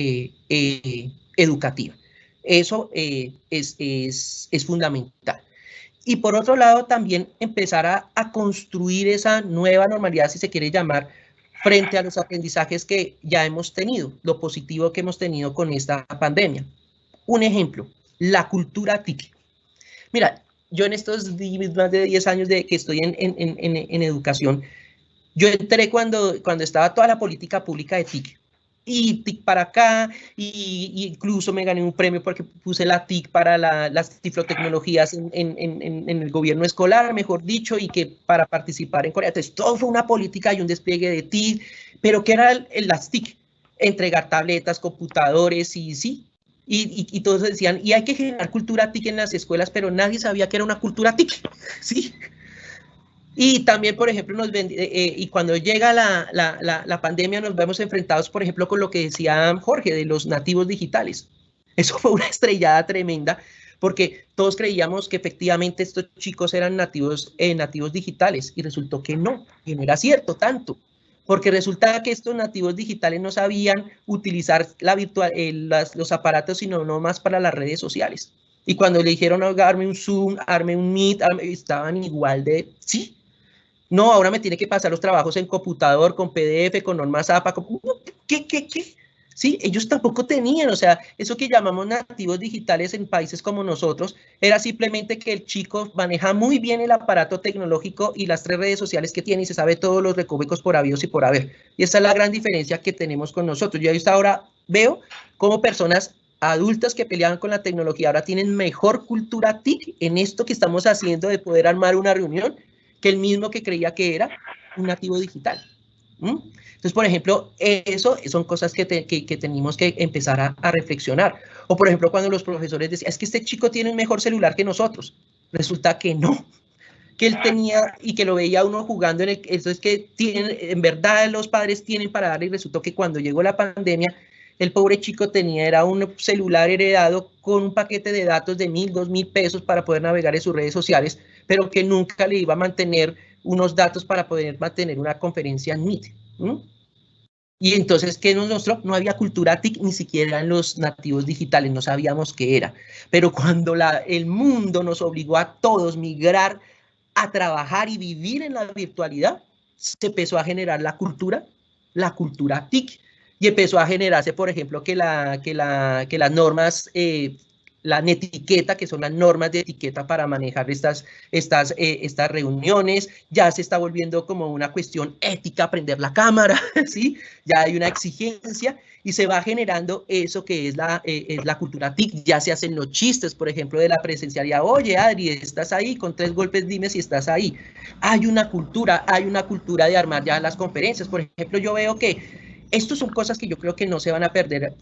educativa. Eso es fundamental. Y por otro lado, también empezar a construir esa nueva normalidad, si se quiere llamar, frente a los aprendizajes que ya hemos tenido, lo positivo que hemos tenido con esta pandemia. Un ejemplo, la cultura TIC. Mira, yo en estos más de 10 años que estoy en educación, yo entré cuando estaba toda la política pública de TIC. Y TIC para acá, y incluso me gané un premio porque puse la TIC para las cifrotecnologías en el gobierno escolar, mejor dicho, y que para participar en Corea. Entonces, todo fue una política y un despliegue de TIC, pero ¿qué era las TIC? Entregar tabletas, computadores, y sí, y todos decían, y hay que generar cultura TIC en las escuelas, pero nadie sabía que era una cultura TIC, ¿sí? Y también, por ejemplo, y cuando llega la pandemia nos vemos enfrentados, por ejemplo, con lo que decía Jorge, de los nativos digitales. Eso fue una estrellada tremenda, porque todos creíamos que efectivamente estos chicos eran nativos digitales, y resultó que no era cierto tanto, porque resulta que estos nativos digitales no sabían utilizar los aparatos, sino no más para las redes sociales. Y cuando le dijeron, arme un Zoom, arme un Meet, estaban igual de, sí, no, ahora me tiene que pasar los trabajos en computador, con PDF, con normas APA, ¿qué? Sí, ellos tampoco tenían, o sea, eso que llamamos nativos digitales en países como nosotros, era simplemente que el chico maneja muy bien el aparato tecnológico y las 3 redes sociales que tiene y se sabe todos los recovecos por habidos y por haber. Y esa es la gran diferencia que tenemos con nosotros. Yo hasta ahora veo cómo personas adultas que peleaban con la tecnología ahora tienen mejor cultura TIC en esto que estamos haciendo de poder armar una reunión que el mismo que creía que era un nativo digital. Entonces, por ejemplo, eso son cosas que tenemos que empezar a reflexionar. O, por ejemplo, cuando los profesores decían, es que este chico tiene un mejor celular que nosotros. Resulta que no, que él tenía y que lo veía uno jugando eso es que en verdad los padres tienen para darle, y resultó que cuando llegó la pandemia, el pobre chico era un celular heredado con un paquete de datos de 1.000, 2.000 pesos para poder navegar en sus redes sociales, pero que nunca le iba a mantener unos datos para poder mantener una conferencia en Meet. Y entonces, ¿qué nos mostró? No había cultura TIC ni siquiera en los nativos digitales, no sabíamos qué era. Pero cuando el mundo nos obligó a todos migrar a trabajar y vivir en la virtualidad, se empezó a generar la cultura TIC. Y empezó a generarse, por ejemplo, que las normas, la netiqueta, que son las normas de etiqueta para manejar estas reuniones, ya se está volviendo como una cuestión ética prender la cámara, ¿sí? Ya hay una exigencia y se va generando eso que es la cultura TIC. Ya se hacen los chistes, por ejemplo, de la presencialidad. Oye, Adri, estás ahí, con 3 golpes dime si estás ahí. Hay una cultura de armar ya las conferencias. Por ejemplo, yo veo que estas son cosas que yo creo que no se van a perder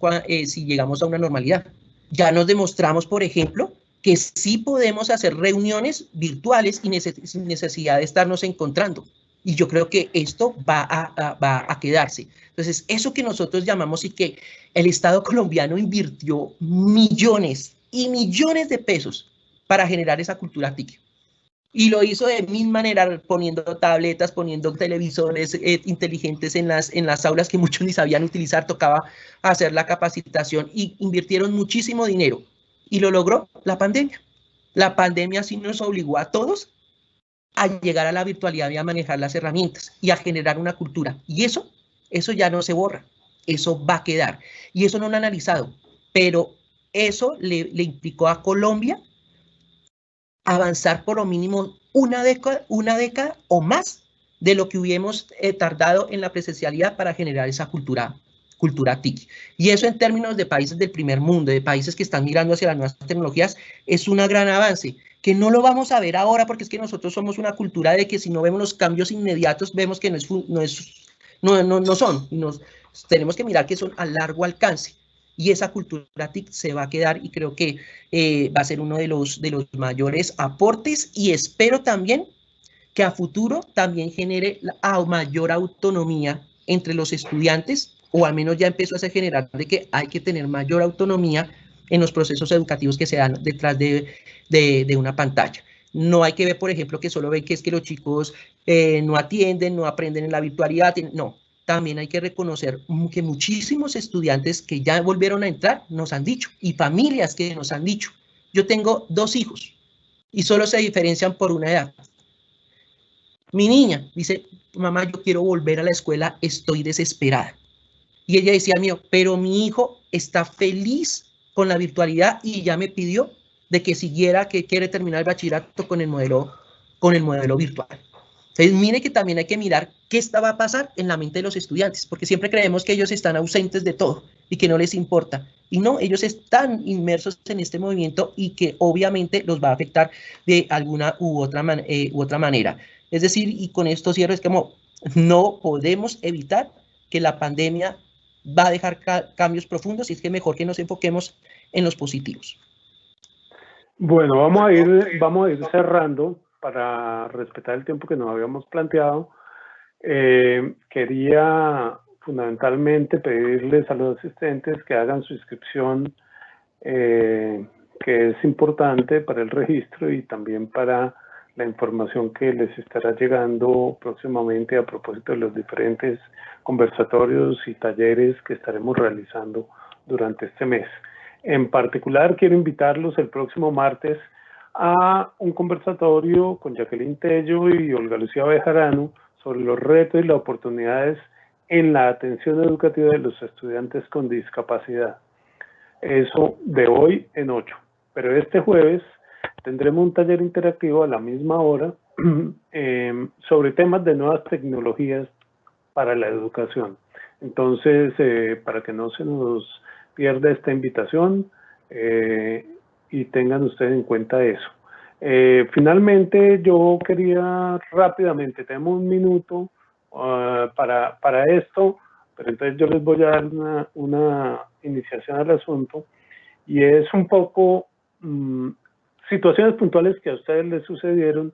si llegamos a una normalidad. Ya nos demostramos, por ejemplo, que sí podemos hacer reuniones virtuales y sin necesidad de estarnos encontrando. Y yo creo que esto va a quedarse. Entonces, eso que nosotros llamamos y que el Estado colombiano invirtió millones y millones de pesos para generar esa cultura TIC. Y lo hizo de mil maneras, poniendo tabletas, poniendo televisores inteligentes en las aulas que muchos ni sabían utilizar, tocaba hacer la capacitación y invirtieron muchísimo dinero. Y lo logró la pandemia. La pandemia sí nos obligó a todos a llegar a la virtualidad y a manejar las herramientas y a generar una cultura. Y eso ya no se borra, eso va a quedar. Y eso no lo han analizado, pero eso le implicó a Colombia avanzar por lo mínimo una década o más de lo que hubiéramos tardado en la presencialidad para generar esa cultura TIC. Y eso en términos de países del primer mundo, de países que están mirando hacia las nuevas tecnologías, es un gran avance, que no lo vamos a ver ahora porque es que nosotros somos una cultura de que si no vemos los cambios inmediatos, vemos que no son, y tenemos que mirar que son a largo alcance. Y esa cultura TIC se va a quedar y creo que va a ser uno de los mayores aportes y espero también que a futuro también genere mayor autonomía entre los estudiantes o al menos ya empezó a generar de que hay que tener mayor autonomía en los procesos educativos que se dan detrás de una pantalla. No hay que ver, por ejemplo, que solo ven que es que los chicos no atienden, no aprenden en la virtualidad, no. También hay que reconocer que muchísimos estudiantes que ya volvieron a entrar nos han dicho, y familias que nos han dicho, yo tengo 2 hijos y solo se diferencian por una edad. Mi niña dice, mamá, yo quiero volver a la escuela, estoy desesperada. Y ella decía, mío, pero mi hijo está feliz con la virtualidad y ya me pidió de que siguiera, que quiere terminar el bachillerato con el modelo virtual. Entonces, mire que también hay que mirar qué va a pasar en la mente de los estudiantes, porque siempre creemos que ellos están ausentes de todo y que no les importa. Y no, ellos están inmersos en este movimiento y que obviamente los va a afectar de alguna u otra manera. Es decir, y con esto cierro, es como no podemos evitar que la pandemia va a dejar cambios profundos y es que mejor que nos enfoquemos en los positivos. Bueno, vamos a ir cerrando para respetar el tiempo que nos habíamos planteado. Quería fundamentalmente pedirles a los asistentes que hagan su inscripción, que es importante para el registro y también para la información que les estará llegando próximamente a propósito de los diferentes conversatorios y talleres que estaremos realizando durante este mes. En particular, quiero invitarlos el próximo martes a un conversatorio con Jacqueline Tello y Olga Lucía Bejarano sobre los retos y las oportunidades en la atención educativa de los estudiantes con discapacidad. Eso de hoy en 8. Pero este jueves tendremos un taller interactivo a la misma hora sobre temas de nuevas tecnologías para la educación. Entonces, para que no se nos pierda esta invitación y tengan ustedes en cuenta eso. Finalmente, yo quería rápidamente, tenemos un minuto para esto, pero entonces yo les voy a dar una iniciación al asunto, y es un poco situaciones puntuales que a ustedes les sucedieron,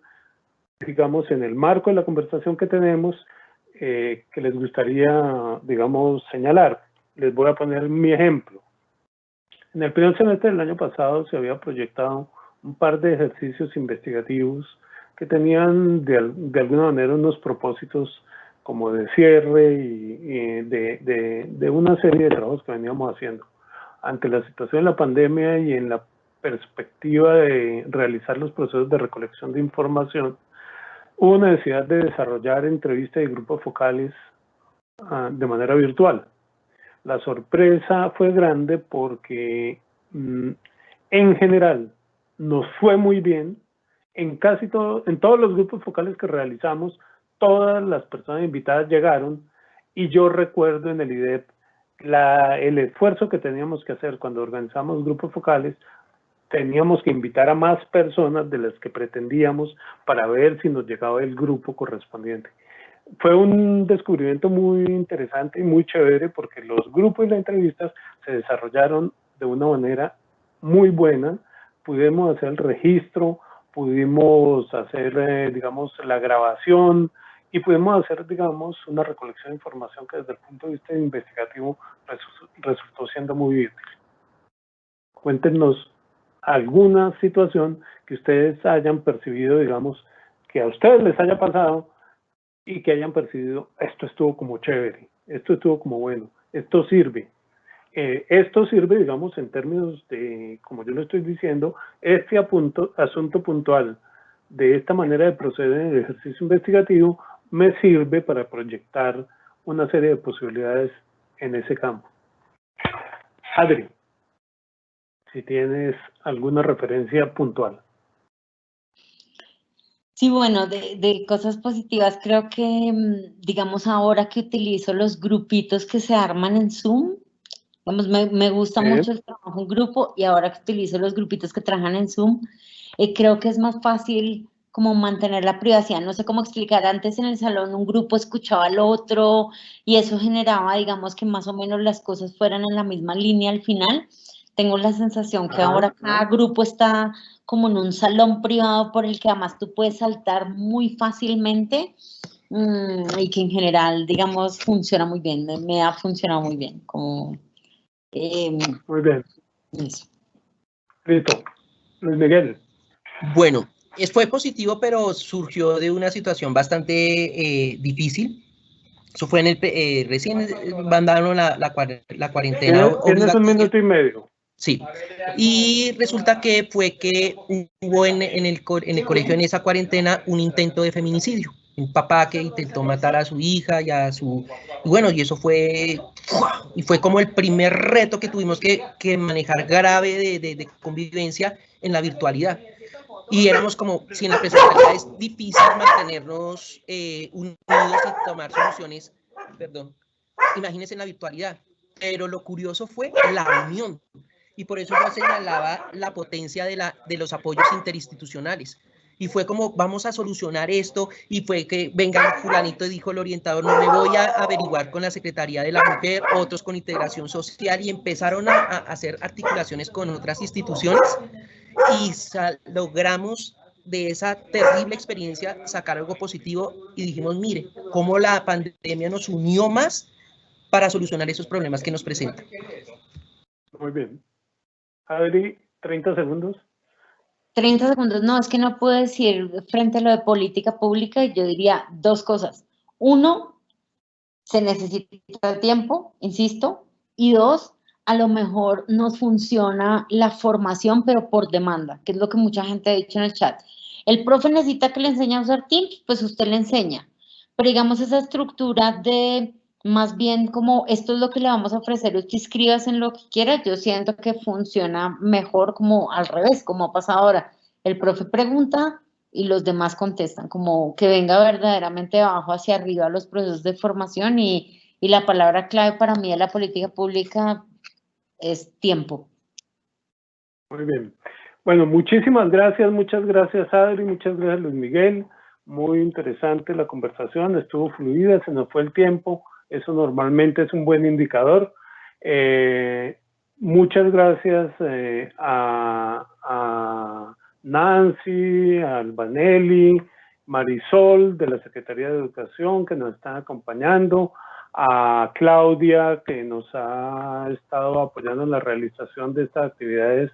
digamos, en el marco de la conversación que tenemos, que les gustaría, digamos, señalar. Les voy a poner mi ejemplo. En el primer semestre del año pasado se había proyectado un par de ejercicios investigativos que tenían de alguna manera unos propósitos como de cierre y de una serie de trabajos que veníamos haciendo. Ante la situación de la pandemia y en la perspectiva de realizar los procesos de recolección de información, hubo necesidad de desarrollar entrevistas y grupos focales de manera virtual. La sorpresa fue grande porque en general nos fue muy bien. En todos los grupos focales que realizamos, todas las personas invitadas llegaron, y yo recuerdo en el IDEP el esfuerzo que teníamos que hacer cuando organizamos grupos focales. Teníamos que invitar a más personas de las que pretendíamos para ver si nos llegaba el grupo correspondiente. Fue un descubrimiento muy interesante y muy chévere porque los grupos y las entrevistas se desarrollaron de una manera muy buena. Pudimos hacer el registro, pudimos hacer, digamos, la grabación y pudimos hacer, digamos, una recolección de información que desde el punto de vista investigativo resultó siendo muy útil. Cuéntenos alguna situación que ustedes hayan percibido, digamos, que a ustedes les haya pasado y que hayan percibido, esto estuvo como chévere, esto estuvo como bueno, esto sirve. Esto sirve, digamos, en términos de, como yo lo estoy diciendo, este asunto puntual de esta manera de proceder en el ejercicio investigativo me sirve para proyectar una serie de posibilidades en ese campo. Adri, si tienes alguna referencia puntual. Sí, bueno, de cosas positivas, creo que, digamos, ahora que utilizo los grupitos que se arman en Zoom, vamos, me gusta mucho el trabajo en grupo, y ahora que utilizo los grupitos que trabajan en Zoom, creo que es más fácil como mantener la privacidad. No sé cómo explicar, antes en el salón un grupo escuchaba al otro y eso generaba, digamos, que más o menos las cosas fueran en la misma línea al final. Tengo la sensación que ahora cada grupo está como en un salón privado por el que además tú puedes saltar muy fácilmente y que en general, digamos, funciona muy bien, me ha funcionado muy bien. Como, muy bien. Eso. Listo. Luis Miguel. Bueno, fue positivo, pero surgió de una situación bastante difícil. Eso fue en el recién mandaron la cuarentena Tienes un minuto y medio. Sí, y resulta que fue que hubo en el colegio en esa cuarentena un intento de feminicidio. Un papá que intentó matar a su hija y a su... Y bueno, y eso fue... Y fue como el primer reto que tuvimos que manejar grave de convivencia en la virtualidad. Y éramos como, si en la presencialidad es difícil mantenernos unidos y tomar soluciones, perdón, imagínense en la virtualidad. Pero lo curioso fue la unión. Y por eso yo señalaba la potencia de los apoyos interinstitucionales. Y fue como, vamos a solucionar esto, y fue que, venga, fulanito dijo el orientador, no me voy a averiguar con la Secretaría de la Mujer, otros con Integración Social, y empezaron a hacer articulaciones con otras instituciones, y logramos de esa terrible experiencia sacar algo positivo, y dijimos, mire, cómo la pandemia nos unió más para solucionar esos problemas que nos presentan. Muy bien. Adri, 30 segundos. 30 segundos, no, es que no puedo decir frente a lo de política pública, yo diría dos cosas. Uno, se necesita tiempo, insisto, y dos, a lo mejor nos funciona la formación, pero por demanda, que es lo que mucha gente ha dicho en el chat. El profe necesita que le enseñe a usar Teams, pues usted le enseña, pero digamos esa estructura de más bien como esto es lo que le vamos a ofrecer, usted inscríbase en lo que quiera, yo siento que funciona mejor como al revés, como ha pasado ahora. El profe pregunta y los demás contestan, como que venga verdaderamente de abajo hacia arriba los procesos de formación y la palabra clave para mí de la política pública es tiempo. Muy bien. Bueno, muchísimas gracias, muchas gracias Adri, muchas gracias Luis Miguel. Muy interesante la conversación, estuvo fluida, se nos fue el tiempo. Eso normalmente es un buen indicador. Muchas gracias a Nancy, a Albanelli, Marisol de la Secretaría de Educación que nos están acompañando, a Claudia que nos ha estado apoyando en la realización de estas actividades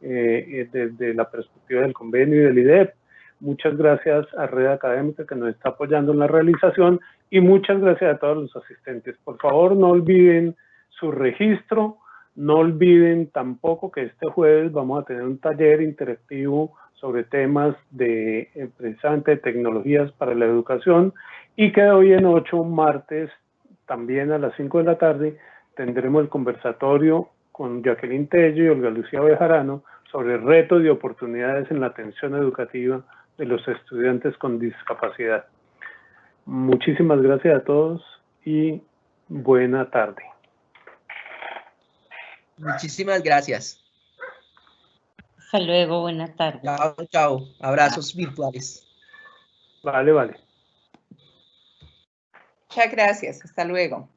desde la perspectiva del convenio y del IDEP. Muchas gracias a Red Académica que nos está apoyando en la realización y muchas gracias a todos los asistentes. Por favor, no olviden su registro, no olviden tampoco que este jueves vamos a tener un taller interactivo sobre temas precisamente de tecnologías para la educación y que de hoy en 8, martes, también a las 5 de la tarde, tendremos el conversatorio con Jacqueline Tello y Olga Lucía Bejarano sobre retos y oportunidades en la atención educativa de los estudiantes con discapacidad. Muchísimas gracias a todos y buena tarde. Muchísimas gracias. Hasta luego, buena tarde. Chao, chao. Abrazos virtuales. Vale, vale. Muchas gracias. Hasta luego.